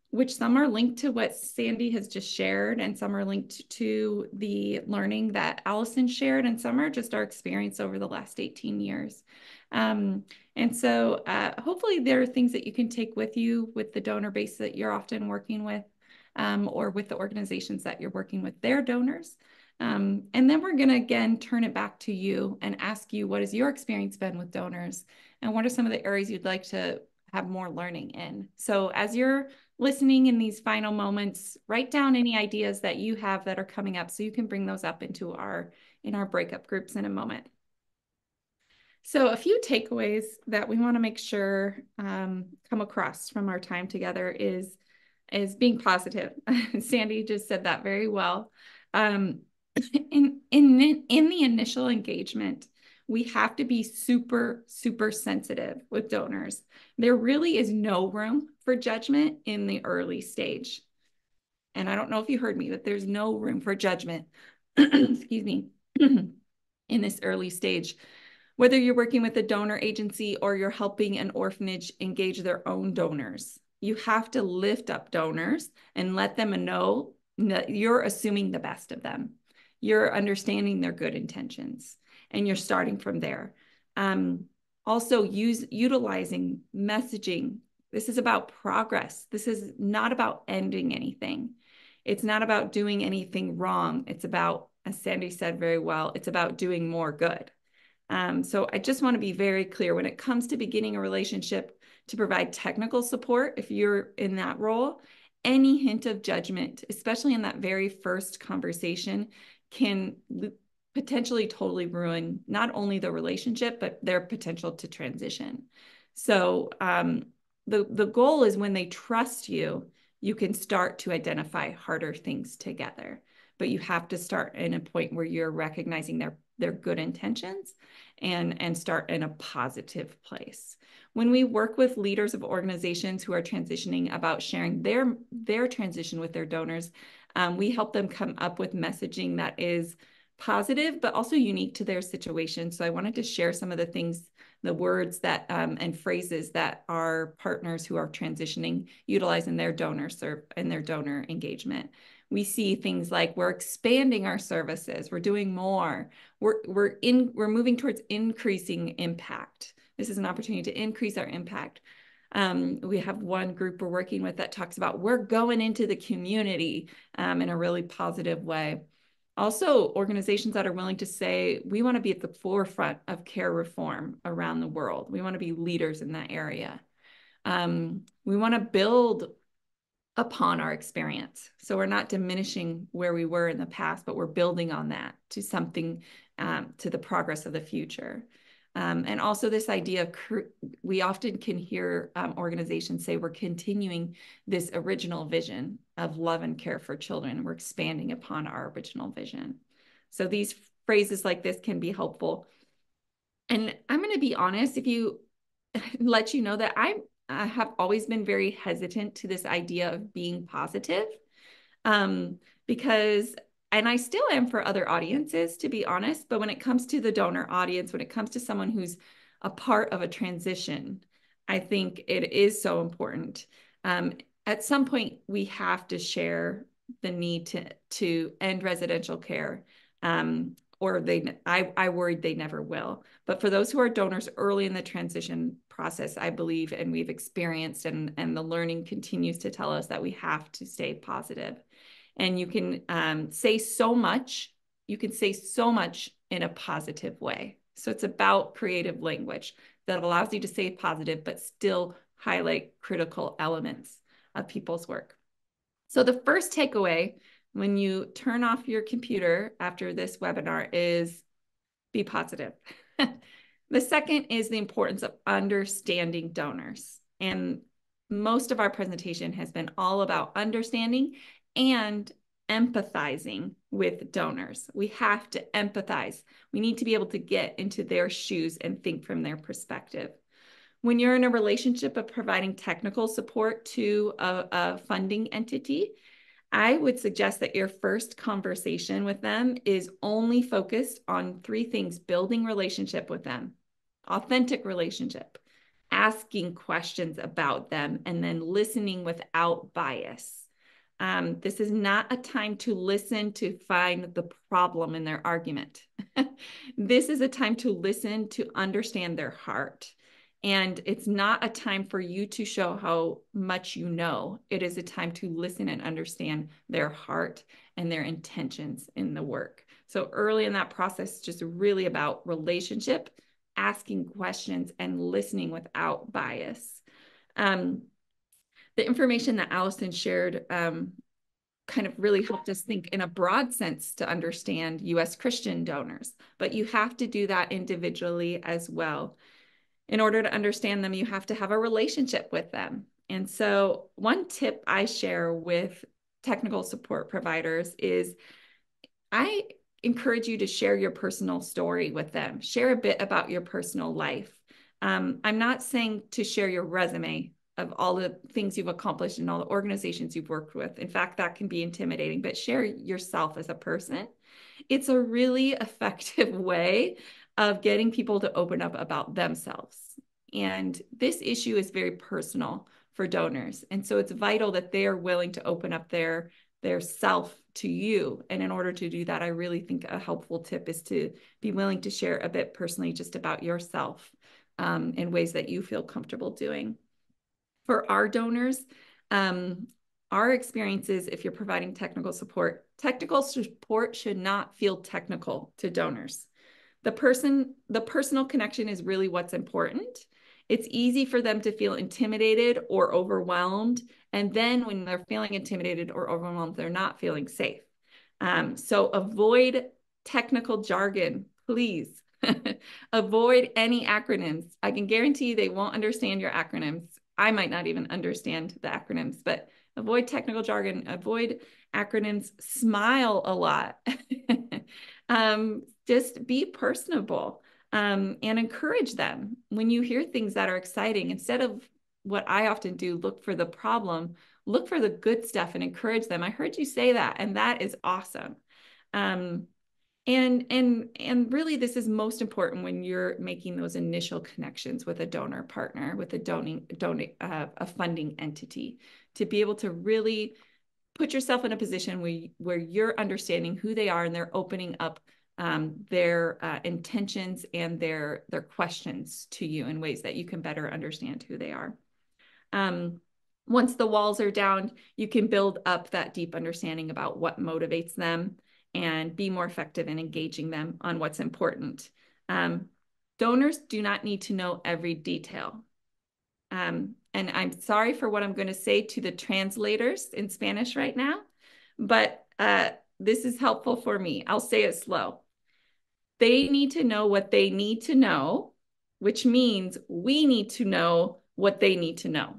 which some are linked to what Sandy has just shared, and some are linked to the learning that Allison shared, and some are just our experience over the last 18 years. And so hopefully there are things that you can take with you with the donor base that you're often working with, or with the organizations that you're working with their donors. And then we're going to again turn it back to you and ask you, what has your experience been with donors? And what are some of the areas you'd like to have more learning in? So as you're listening in these final moments, write down any ideas that you have that are coming up so you can bring those up into our breakup groups in a moment. So a few takeaways that we want to make sure come across from our time together is being positive. Sandy just said that very well. In the initial engagement, we have to be super, super sensitive with donors. There really is no room for judgment in the early stage. And I don't know if you heard me, but there's no room for judgment, excuse me, in this early stage. Whether you're working with a donor agency or you're helping an orphanage engage their own donors, you have to lift up donors and let them know that you're assuming the best of them. You're understanding their good intentions, and you're starting from there. Also, utilizing messaging. This is about progress. This is not about ending anything. It's not about doing anything wrong. It's about, as Sandy said very well, it's about doing more good. So I just want to be very clear when it comes to beginning a relationship to provide technical support, if you're in that role, any hint of judgment, especially in that very first conversation, can potentially totally ruin not only the relationship, but their potential to transition. So the goal is when they trust you, you can start to identify harder things together. But you have to start in a point where you're recognizing their good intentions and start in a positive place. When we work with leaders of organizations who are transitioning about sharing their transition with their donors, we help them come up with messaging that is positive, but also unique to their situation. So I wanted to share some of the things, the words that and phrases that our partners who are transitioning utilize in their donor engagement. We see things like, we're expanding our services, we're doing more, we're moving towards increasing impact. This is an opportunity to increase our impact. We have one group we're working with that talks about, we're going into the community in a really positive way. Also, organizations that are willing to say, we want to be at the forefront of care reform around the world. We want to be leaders in that area. We want to build upon our experience. So we're not diminishing where we were in the past, but we're building on that to something, to the progress of the future. And also this idea of, we often can hear organizations say, we're continuing this original vision of love and care for children. We're expanding upon our original vision. So these phrases like this can be helpful. And I'm going to be honest, if you let you know that I have always been very hesitant to this idea of being positive, because, and I still am for other audiences, to be honest, but when it comes to the donor audience, when it comes to someone who's a part of a transition, I think it is so important. At some point, we have to share the need to end residential care, or I worried they never will. But for those who are donors early in the transition process, I believe, and we've experienced, and the learning continues to tell us that we have to stay positive. And you can say so much. You can say so much in a positive way. So it's about creative language that allows you to say positive, but still highlight critical elements of people's work. So the first takeaway when you turn off your computer after this webinar is be positive. The second is the importance of understanding donors. And most of our presentation has been all about understanding and empathizing with donors. We have to empathize. We need to be able to get into their shoes and think from their perspective. When you're in a relationship of providing technical support to a funding entity, I would suggest that your first conversation with them is only focused on three things: building relationship with them, authentic relationship, asking questions about them, and then listening without bias. This is not a time to listen to find the problem in their argument. This is a time to listen to understand their heart. And it's not a time for you to show how much you know. It is a time to listen and understand their heart and their intentions in the work. So early in that process, just really about relationship, asking questions, and listening without bias. The information that Allison shared kind of really helped us think in a broad sense to understand U.S. Christian donors, but you have to do that individually as well. In order to understand them, you have to have a relationship with them. And so one tip I share with technical support providers is I encourage you to share your personal story with them. Share a bit about your personal life. I'm not saying to share your resume of all the things you've accomplished and all the organizations you've worked with. In fact, that can be intimidating, but share yourself as a person. It's a really effective way of getting people to open up about themselves. And this issue is very personal for donors. And so it's vital that they are willing to open up their self to you. And in order to do that, I really think a helpful tip is to be willing to share a bit personally just about yourself in ways that you feel comfortable doing. For our donors, our experiences, if you're providing technical support should not feel technical to donors. The personal connection is really what's important. It's easy for them to feel intimidated or overwhelmed. And then when they're feeling intimidated or overwhelmed, they're not feeling safe. So avoid technical jargon, please. Avoid any acronyms. I can guarantee you they won't understand your acronyms. I might not even understand the acronyms, but avoid technical jargon, avoid acronyms, smile a lot. Just be personable and encourage them. When you hear things that are exciting, instead of what I often do, look for the problem, look for the good stuff and encourage them. I heard you say that, and that is awesome. And really, this is most important when you're making those initial connections with a donor partner, with a funding entity, to be able to really put yourself in a position where you're understanding who they are and they're opening up their intentions and their questions to you in ways that you can better understand who they are. Once the walls are down, you can build up that deep understanding about what motivates them and be more effective in engaging them on what's important. Donors do not need to know every detail. And I'm sorry for what I'm going to say to the translators in Spanish right now, but this is helpful for me. I'll say it slow. They need to know what they need to know, which means we need to know what they need to know.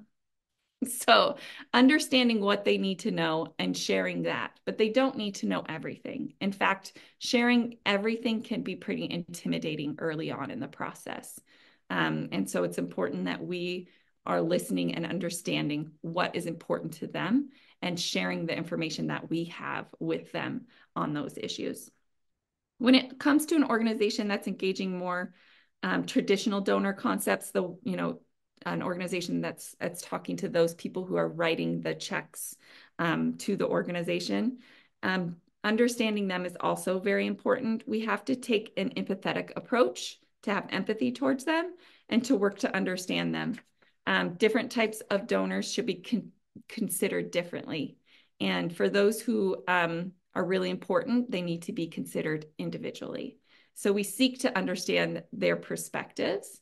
So understanding what they need to know and sharing that, but they don't need to know everything. In fact, sharing everything can be pretty intimidating early on in the process. And so it's important that we are listening and understanding what is important to them and sharing the information that we have with them on those issues. When it comes to an organization that's engaging more traditional donor concepts, an organization that's talking to those people who are writing the checks to the organization, understanding them is also very important. We have to take an empathetic approach to have empathy towards them and to work to understand them. Different types of donors should be considered differently. And for those who are really important, they need to be considered individually. So we seek to understand their perspectives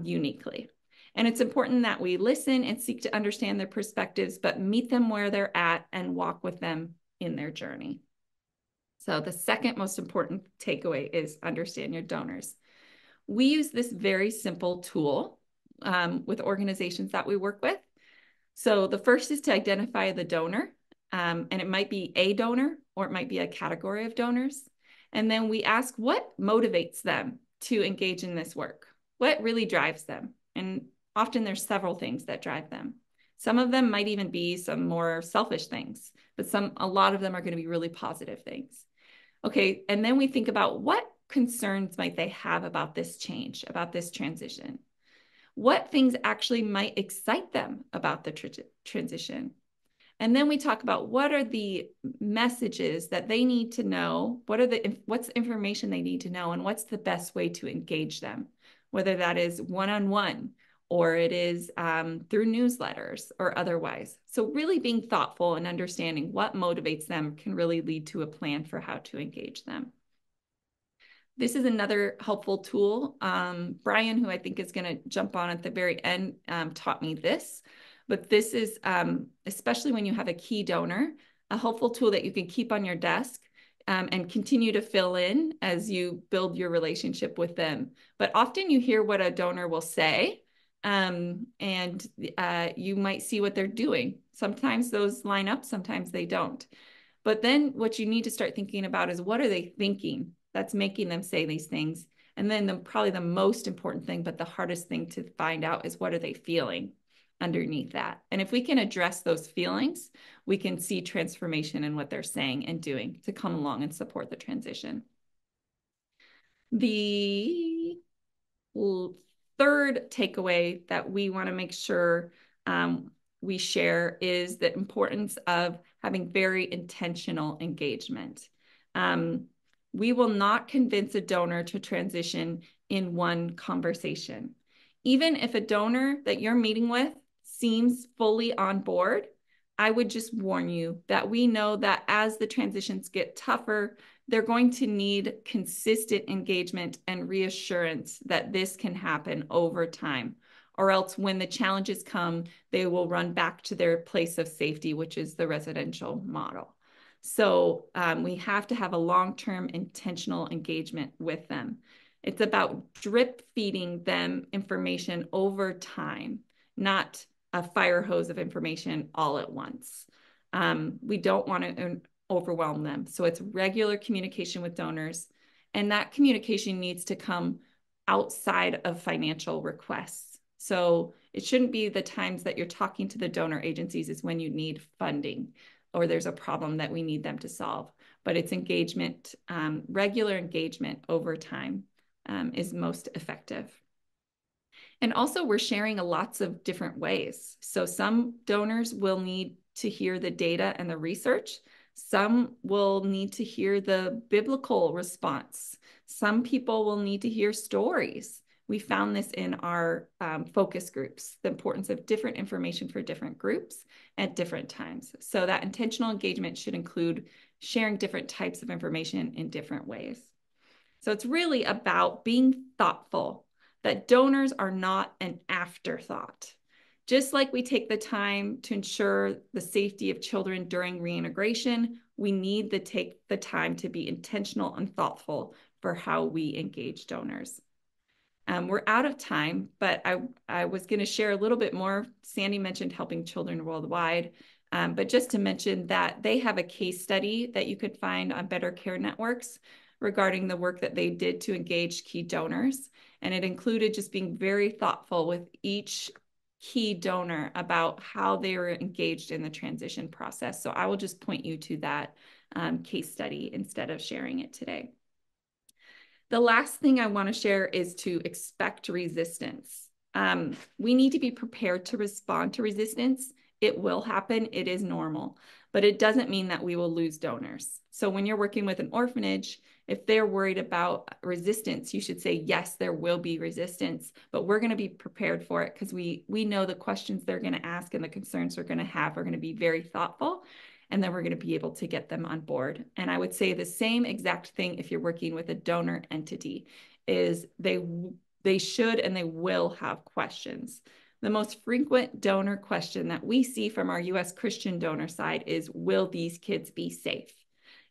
uniquely. And it's important that we listen and seek to understand their perspectives, but meet them where they're at and walk with them in their journey. So the second most important takeaway is understand your donors. We use this very simple tool with organizations that we work with. So the first is to identify the donor, and it might be a donor or it might be a category of donors. And then we ask what motivates them to engage in this work, what really drives them. And often there's several things that drive them. Some of them might even be some more selfish things, but a lot of them are going to be really positive things. Okay, and then we think about what concerns might they have about this change, about this transition. What things actually might excite them about the transition. And then we talk about what are the messages that they need to know, what's the information they need to know, and what's the best way to engage them, whether that is one-on-one or it is through newsletters or otherwise. So really being thoughtful and understanding what motivates them can really lead to a plan for how to engage them. This is another helpful tool. Brian, who I think is going to jump on at the very end, taught me this. But this is, especially when you have a key donor, a helpful tool that you can keep on your desk and continue to fill in as you build your relationship with them. But often you hear what a donor will say, and you might see what they're doing. Sometimes those line up, sometimes they don't. But then what you need to start thinking about is what are they thinking that's making them say these things? And then probably the most important thing, but the hardest thing to find out is what are they feeling underneath that? And if we can address those feelings, we can see transformation in what they're saying and doing to come along and support the transition. The third takeaway that we want to make sure we share is the importance of having very intentional engagement. We will not convince a donor to transition in one conversation. Even if a donor that you're meeting with seems fully on board, I would just warn you that we know that as the transitions get tougher, they're going to need consistent engagement and reassurance that this can happen over time, or else when the challenges come, they will run back to their place of safety, which is the residential model. So we have to have a long-term intentional engagement with them. It's about drip feeding them information over time, not a fire hose of information all at once. We don't want to overwhelm them. So it's regular communication with donors, and that communication needs to come outside of financial requests. So it shouldn't be the times that you're talking to the donor agencies is when you need funding or there's a problem that we need them to solve. But it's engagement, regular engagement over time is most effective. And also we're sharing lots of different ways. So some donors will need to hear the data and the research. Some will need to hear the biblical response. Some people will need to hear stories. We found this in our focus groups, the importance of different information for different groups at different times. So that intentional engagement should include sharing different types of information in different ways. So it's really about being thoughtful, that donors are not an afterthought. Just like we take the time to ensure the safety of children during reintegration, we need to take the time to be intentional and thoughtful for how we engage donors. We're out of time, but I was going to share a little bit more. Sandy mentioned Helping Children Worldwide, but just to mention that they have a case study that you could find on Better Care Networks regarding the work that they did to engage key donors. And it included just being very thoughtful with each key donor about how they were engaged in the transition process. So I will just point you to that case study instead of sharing it today. The last thing I want to share is to expect resistance. We need to be prepared to respond to resistance. It will happen. It is normal. but it doesn't mean that we will lose donors. So when you're working with an orphanage, if they're worried about resistance, you should say, yes, there will be resistance, but we're going to be prepared for it because we know the questions they're going to ask and the concerns they're going to have are going to be very thoughtful. And then we're going to be able to get them on board. And I would say the same exact thing if you're working with a donor entity is they should and they will have questions. The most frequent donor question that we see from our U.S. Christian donor side is, will these kids be safe?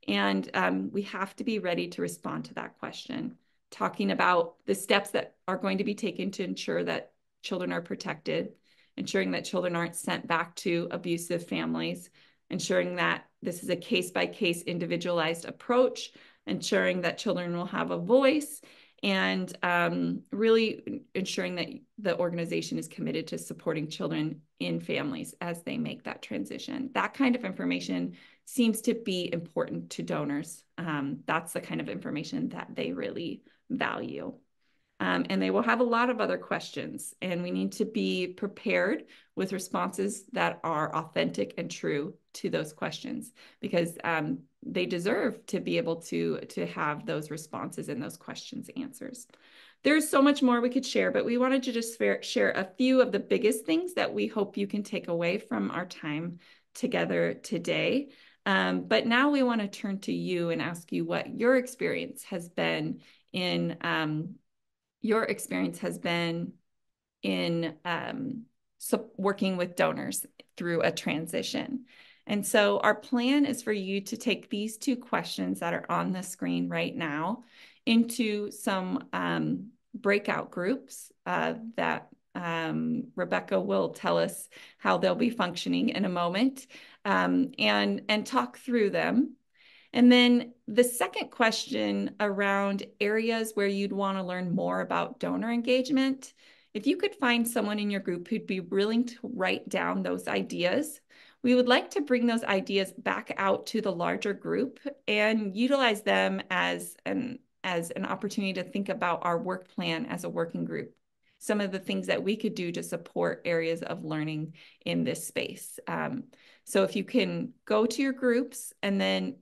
And we have to be ready to respond to that question, talking about the steps that are going to be taken to ensure that children are protected, ensuring that children aren't sent back to abusive families, ensuring that this is a case-by-case individualized approach, ensuring that children will have a voice, and really ensuring that the organization is committed to supporting children in families as they make that transition. That kind of information seems to be important to donors. That's the kind of information that they really value. And they will have a lot of other questions, and we need to be prepared with responses that are authentic and true to those questions, because they deserve to be able to have those responses and those questions answers. There's so much more we could share, but we wanted to just share a few of the biggest things that we hope you can take away from our time together today. But now we want to turn to you and ask you what your experience has been in working with donors through a transition. And so our plan is for you to take these two questions that are on the screen right now into some breakout groups that Rebecca will tell us how they'll be functioning in a moment, and talk through them. And then the second question around areas where you'd want to learn more about donor engagement, if you could find someone in your group who'd be willing to write down those ideas, we would like to bring those ideas back out to the larger group and utilize them as an opportunity to think about our work plan as a working group. Some of the things that we could do to support areas of learning in this space. So if you can go to your groups and then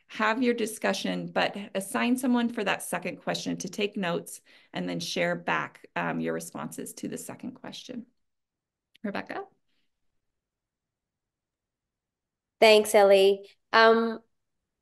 have your discussion, but assign someone for that second question to take notes and then share back your responses to the second question. Rebecca? Thanks, Ellie.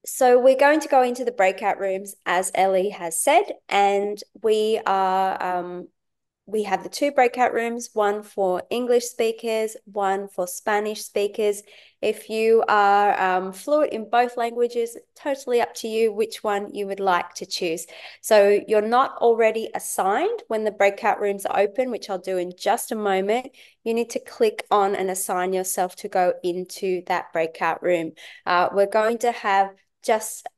So we're going to go into the breakout rooms, as Ellie has said, and we have the two breakout rooms, one for English speakers, one for Spanish speakers. If you are fluent in both languages, totally up to you which one you would like to choose. So you're not already assigned when the breakout rooms are open, which I'll do in just a moment. You need to click on and assign yourself to go into that breakout room. We're going to have just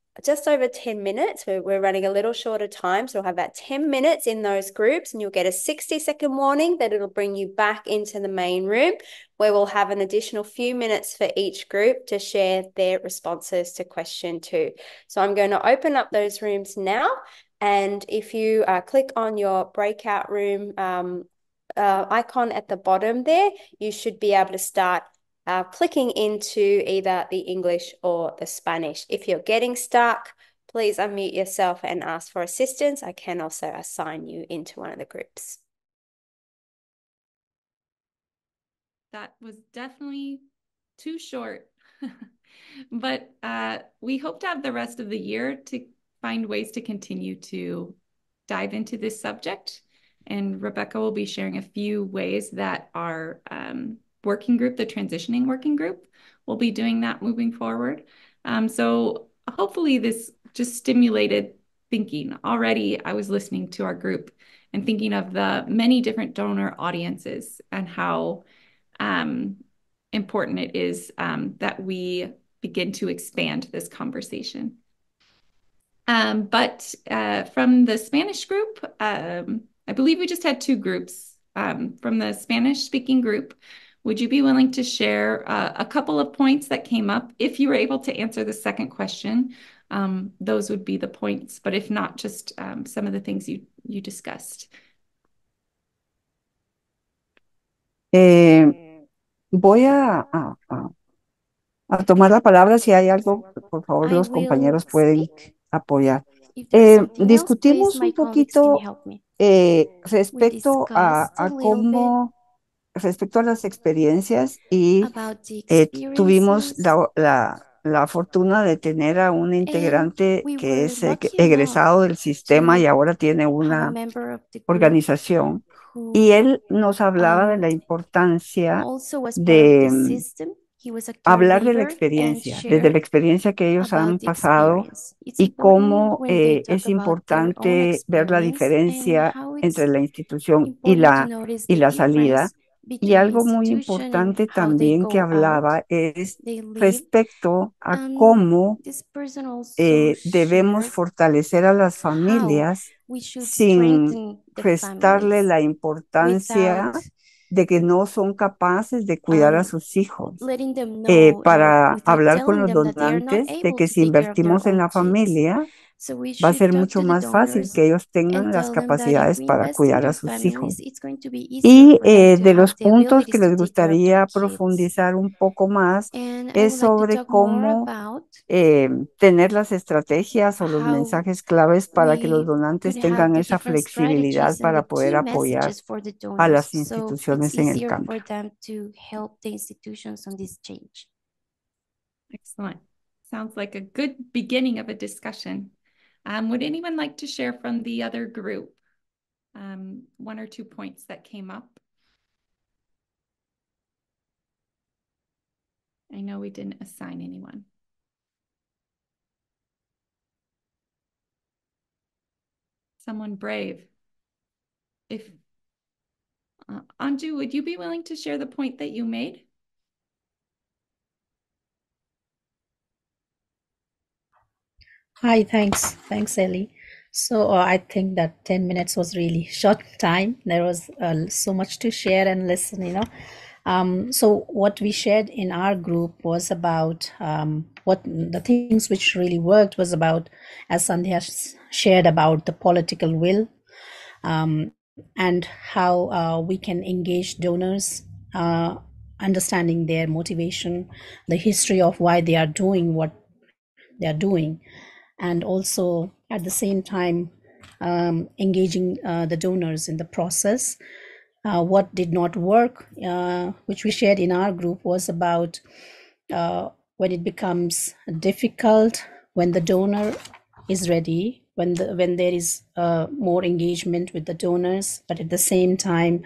over 10 minutes. We're running a little shorter time, so we'll have about 10 minutes in those groups, and you'll get a 60-second warning that it'll bring you back into the main room, where we'll have an additional few minutes for each group to share their responses to question 2. So I'm going to open up those rooms now, and if you click on your breakout room icon at the bottom there, you should be able to start clicking into either the English or the Spanish. If you're getting stuck, please unmute yourself and ask for assistance. I can also assign you into one of the groups. That was definitely too short, but we hope to have the rest of the year to find ways to continue to dive into this subject. And Rebecca will be sharing a few ways that our working group, the transitioning working group, will be doing that moving forward. So hopefully this just stimulated thinking. Already I was listening to our group and thinking of the many different donor audiences and how important it is that we begin to expand this conversation. But from the Spanish group, I believe we just had 2 groups. From the Spanish-speaking group, would you be willing to share a couple of points that came up? If you were able to answer the second question, those would be the points. But if not, just some of the things you discussed. Voy a a tomar la palabra. Si hay algo, por favor, I los will compañeros pueden speak. apoyar. If there's something else, please, Discutimos my un colleagues can poquito help me. We respecto discussed a a little bit cómo, respecto a las experiencias y about the tuvimos experiences. la fortuna de tener a un And integrante we que were es lucky enough egresado del sistema y to ahora tiene have a una member of the group organización. Y who él nos hablaba de la importancia also was part of the de system. He was a hablar de la caregiver and experiencia, desde la shared experiencia que ellos about han the pasado experience. It's y important cómo when they talk es about their own importante ver la experience and diferencia how entre it's la institución important to notice y the la salida. difference Y between algo muy institution and importante how they también que go out, hablaba es they live. respecto a And cómo this person also debemos shared fortalecer a las how familias we should sin strengthen the restarle families la without importancia de que no son capaces de cuidar a um, sus hijos, letting them know, para without hablar con telling los them that they are not donantes de able que to si take care of their invertimos en own la kids. familia, So we va a should ser talk mucho to the más fácil donors que ellos and tengan las tell them that if capacidades we para invest in cuidar a their sus hijos. families, it's going to be easier Y for them to de have los the puntos que abilities to les take care of their gustaría kids. profundizar un poco más And I es would like to sobre talk more cómo about eh, tener las estrategias o los how mensajes claves para que los we could donantes have tengan the esa different flexibilidad strategies and the para key poder apoyar messages for the a donors las so it's instituciones en el easier for cambio. them to help the institutions on this change. Excellent. Sounds like a good beginning of a discussion. Would anyone like to share from the other group? One or two points that came up. I know we didn't assign anyone. Someone brave. If Anju, would you be willing to share the point that you made? Hi, thanks. Thanks, Ellie. So I think that 10 minutes was really short time. There was so much to share and listen. So what we shared in our group was about what the things which really worked was about, as Sandhya shared, about the political will, and how we can engage donors, understanding their motivation, the history of why they are doing what they are doing, and also at the same time engaging the donors in the process. What did not work, which we shared in our group, was about when it becomes difficult, when the donor is ready, when there is more engagement with the donors, but at the same time,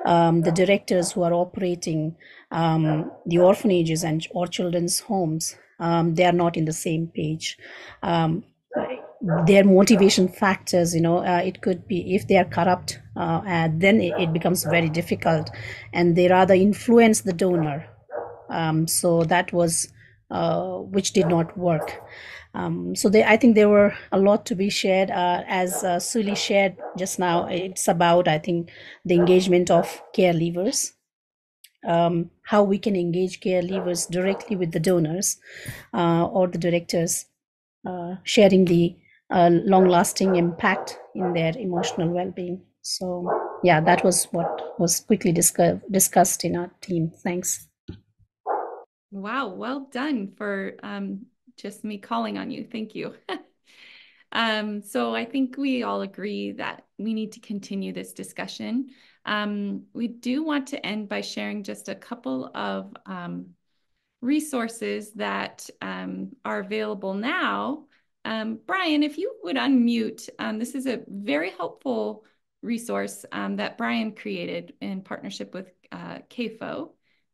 the directors who are operating the orphanages and or children's homes, they are not in the same page. Their motivation factors, it could be if they are corrupt, then it becomes very difficult, and they rather influence the donor. So that was which did not work. I think there were a lot to be shared. As Suli shared just now, it's about, I think, the engagement of care levers, how we can engage care levers directly with the donors or the directors, sharing the long-lasting impact in their emotional well-being. So yeah, that was what was quickly discussed in our team. Thanks. Wow, well done for just me calling on you. Thank you. So I think we all agree that we need to continue this discussion. We do want to end by sharing just a couple of resources that are available now. Brian, if you would unmute, this is a very helpful resource that Brian created in partnership with CAFO.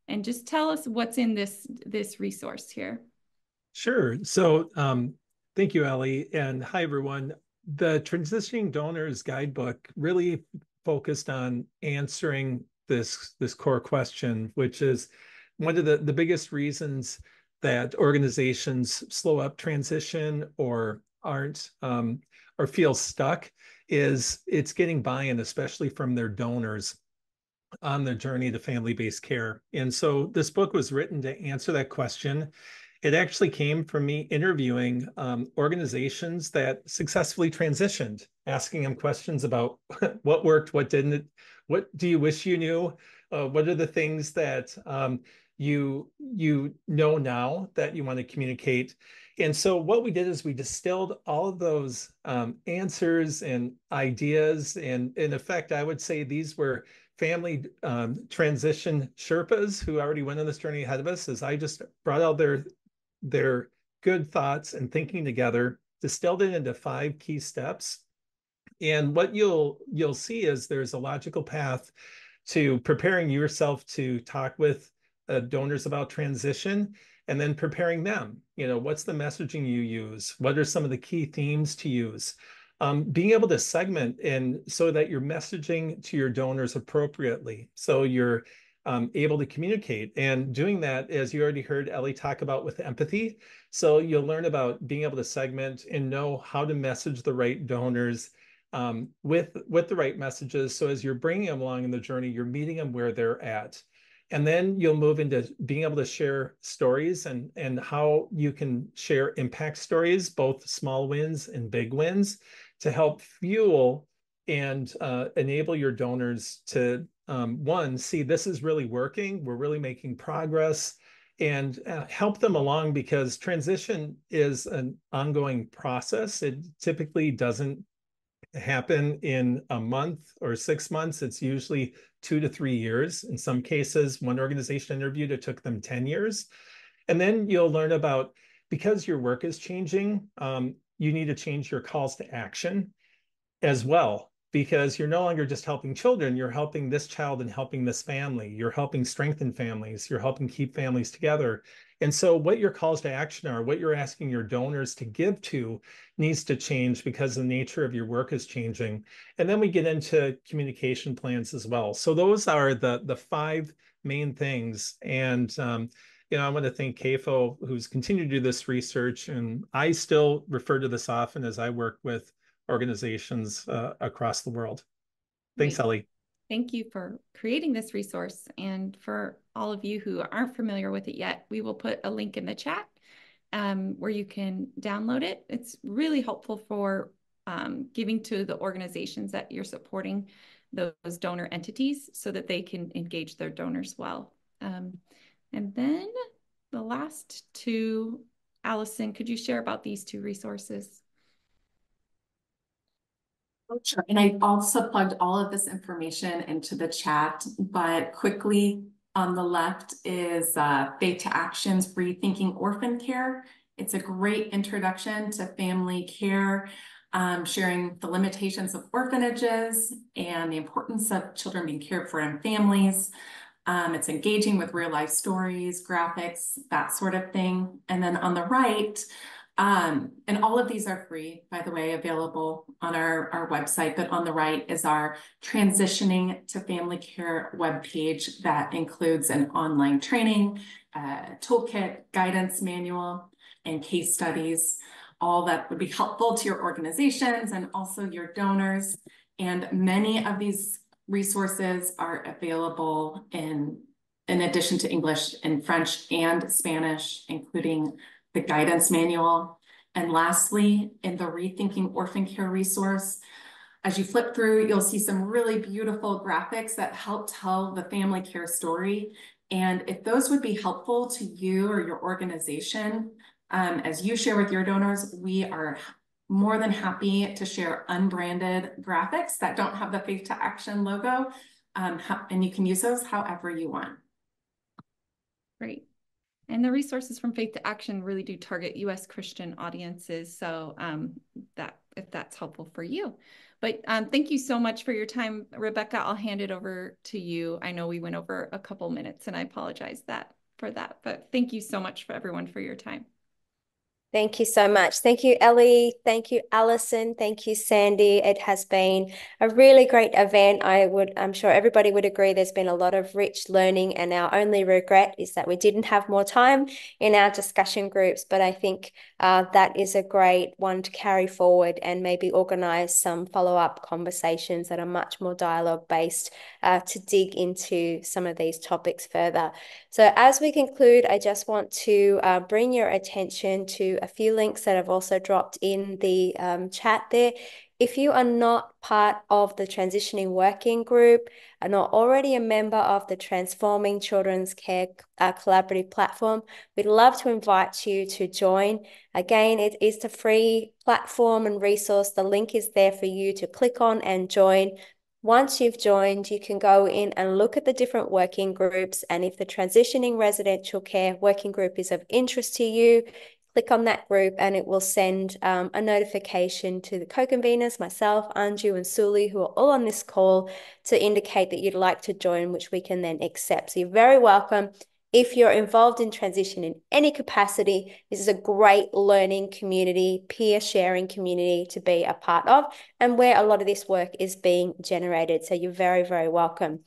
And just tell us what's in this resource here. Sure. So thank you, Ellie. And hi, everyone. The Transitioning Donors Guidebook really focused on answering this core question, which is one of the biggest reasons that organizations slow up transition or aren't or feel stuck is it's getting buy-in, especially from their donors, on the journey to family-based care. And so this book was written to answer that question. It actually came from me interviewing organizations that successfully transitioned, asking them questions about what worked, what didn't, what do you wish you knew, what are the things that you know now that you want to communicate. And so what we did is we distilled all of those answers and ideas. And in effect, I would say these were family transition Sherpas who already went on this journey ahead of us, as I just brought out their good thoughts and thinking together, distilled it into 5 key steps. And what you'll see is there's a logical path to preparing yourself to talk with donors about transition, and then preparing them. What's the messaging you use? What are some of the key themes to use? Being able to segment and so that you're messaging to your donors appropriately, so you're able to communicate, and doing that, as you already heard Ellie talk about, with empathy. So you'll learn about being able to segment and know how to message the right donors with the right messages. So as you're bringing them along in the journey, you're meeting them where they're at. And then you'll move into being able to share stories and how you can share impact stories, both small wins and big wins, to help fuel and enable your donors to, one, see this is really working, we're really making progress, and help them along, because transition is an ongoing process. It typically doesn't happen in a month or 6 months. It's usually 2 to 3 years. In some cases, one organization interviewed, it took them 10 years. And then you'll learn about, because your work is changing, you need to change your calls to action as well, because you're no longer just helping children, you're helping this child and helping this family. You're helping strengthen families. You're helping keep families together. And so what your calls to action are, what you're asking your donors to give to, needs to change because the nature of your work is changing. And then we get into communication plans as well. So those are the 5 main things. And I want to thank CAFO, who's continued to do this research. And I still refer to this often as I work with organizations across the world. Thanks, Great. Ellie. Thank you for creating this resource. And for all of you who aren't familiar with it yet, we will put a link in the chat where you can download it. It's really helpful for giving to the organizations that you're supporting, those donor entities, so that they can engage their donors well. And then the last 2, Allison, could you share about these 2 resources? Sure. And I also plugged all of this information into the chat, but quickly, on the left is Faith to Action's Rethinking Orphan Care. It's a great introduction to family care, sharing the limitations of orphanages and the importance of children being cared for in families. It's engaging with real life stories, graphics, that sort of thing. And then on the right, and all of these are free, by the way, available on our website, but on the right is our Transitioning to Family Care webpage that includes an online training, toolkit, guidance manual, and case studies, all that would be helpful to your organizations and also your donors. And many of these resources are available in addition to English, in French and Spanish, including the guidance manual. And lastly, in the Rethinking Orphan Care resource, as you flip through, you'll see some really beautiful graphics that help tell the family care story. And if those would be helpful to you or your organization, as you share with your donors, we are more than happy to share unbranded graphics that don't have the Faith to Action logo. And you can use those however you want. Great. And the resources from Faith to Action really do target U.S. Christian audiences. So that if that's helpful for you. But thank you so much for your time, Rebecca. I'll hand it over to you. I know we went over a couple minutes and I apologize for that. But thank you so much for everyone for your time. Thank you so much. Thank you, Ellie. Thank you, Allison. Thank you, Sandy. It has been a really great event. I'm sure everybody would agree there's been a lot of rich learning, and our only regret is that we didn't have more time in our discussion groups. But I think that is a great one to carry forward and maybe organize some follow-up conversations that are much more dialogue-based to dig into some of these topics further. So as we conclude, I just want to bring your attention to a few links that I've also dropped in the chat there. If you are not part of the transitioning working group, are not already a member of the Transforming Children's Care collaborative platform, we'd love to invite you to join. Again, it is the free platform and resource. The link is there for you to click on and join. Once you've joined, you can go in and look at the different working groups. And if the transitioning residential care working group is of interest to you, click on that group and it will send a notification to the co-conveners, myself, Anju, and Suli, who are all on this call, to indicate that you'd like to join, which we can then accept. So you're very welcome. If you're involved in transition in any capacity, this is a great learning community, peer sharing community to be a part of, and where a lot of this work is being generated. So you're very, very welcome.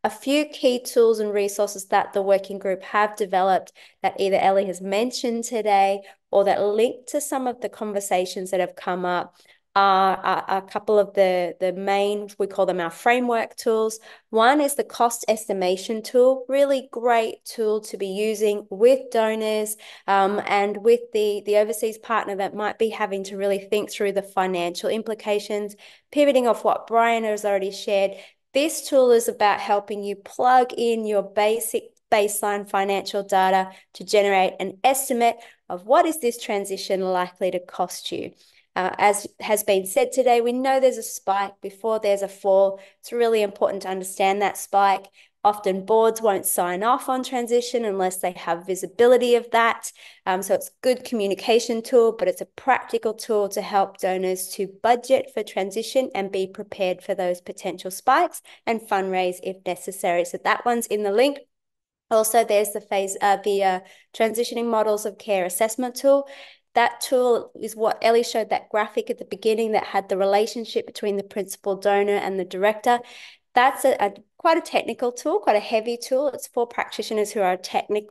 A few key tools and resources that the working group have developed that either Ellie has mentioned today or that link to some of the conversations that have come up are a couple of the main, we call them our framework tools. One is the cost estimation tool, really great tool to be using with donors and with the overseas partner that might be having to really think through the financial implications. Pivoting off what Brian has already shared, this tool is about helping you plug in your basic baseline financial data to generate an estimate of what is this transition likely to cost you. As has been said today, we know there's a spike before there's a fall. It's really important to understand that spike. Often boards won't sign off on transition unless they have visibility of that. So it's a good communication tool, but it's a practical tool to help donors to budget for transition and be prepared for those potential spikes and fundraise if necessary. So that one's in the link. Also, there's the transitioning models of care assessment tool. That tool is what Ellie showed, that graphic at the beginning that had the relationship between the principal donor and the director. That's quite a technical tool, quite a heavy tool. It's for practitioners who are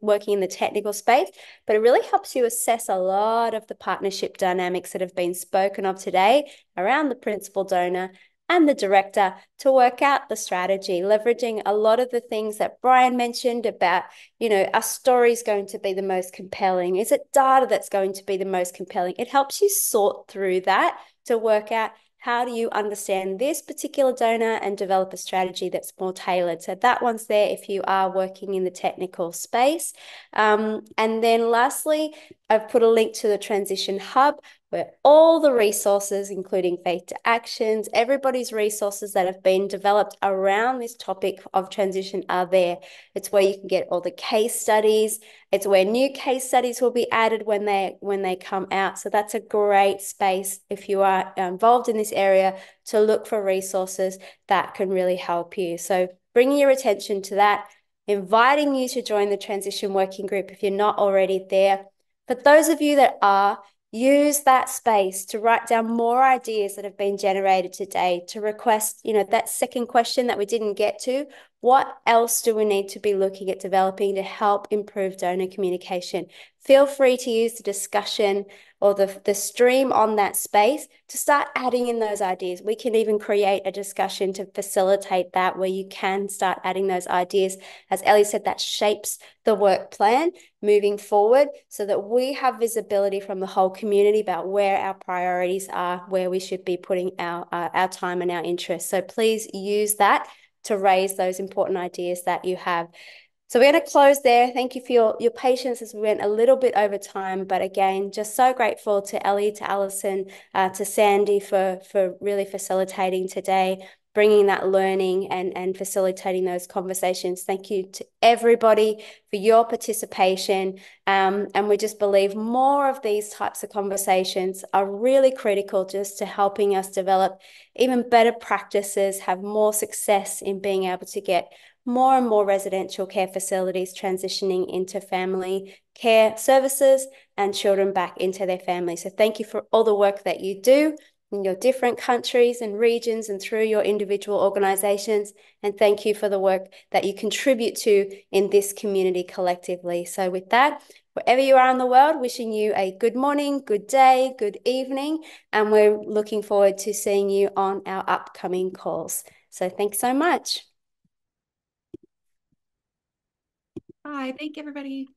working in the technical space, but it really helps you assess a lot of the partnership dynamics that have been spoken of today around the principal donor and the director to work out the strategy, leveraging a lot of the things that Brian mentioned about, are stories going to be the most compelling? Is it data that's going to be the most compelling? It helps you sort through that to work out how do you understand this particular donor and develop a strategy that's more tailored. So that one's there if you are working in the technical space. And then lastly, I've put a link to the Transition Hub where all the resources, including Faith to Actions, everybody's resources that have been developed around this topic of transition are there. It's where you can get all the case studies. It's where new case studies will be added when they come out. So that's a great space if you are involved in this area to look for resources that can really help you. So bringing your attention to that, inviting you to join the transition working group if you're not already there. For those of you that are, use that space to write down more ideas that have been generated today, to request, that second question that we didn't get to. What else do we need to be looking at developing to help improve donor communication? Feel free to use the discussion or the stream on that space to start adding in those ideas. We can even create a discussion to facilitate that where you can start adding those ideas. As Ellie said, that shapes the work plan moving forward so that we have visibility from the whole community about where our priorities are, where we should be putting our time and our interest. So please use that to raise those important ideas that you have. So we're going to close there. Thank you for your patience as we went a little bit over time. But again, just so grateful to Ellie, to Alison, to Sandy for really facilitating today, bringing that learning and facilitating those conversations. Thank you to everybody for your participation. And we just believe more of these types of conversations are really critical just to helping us develop even better practices, have more success in being able to get more and more residential care facilities transitioning into family care services and children back into their families. So thank you for all the work that you do in your different countries and regions and through your individual organizations. And thank you for the work that you contribute to in this community collectively. So with that, wherever you are in the world, wishing you a good morning, good day, good evening, and we're looking forward to seeing you on our upcoming calls. So thanks so much. Bye. Thank you, everybody.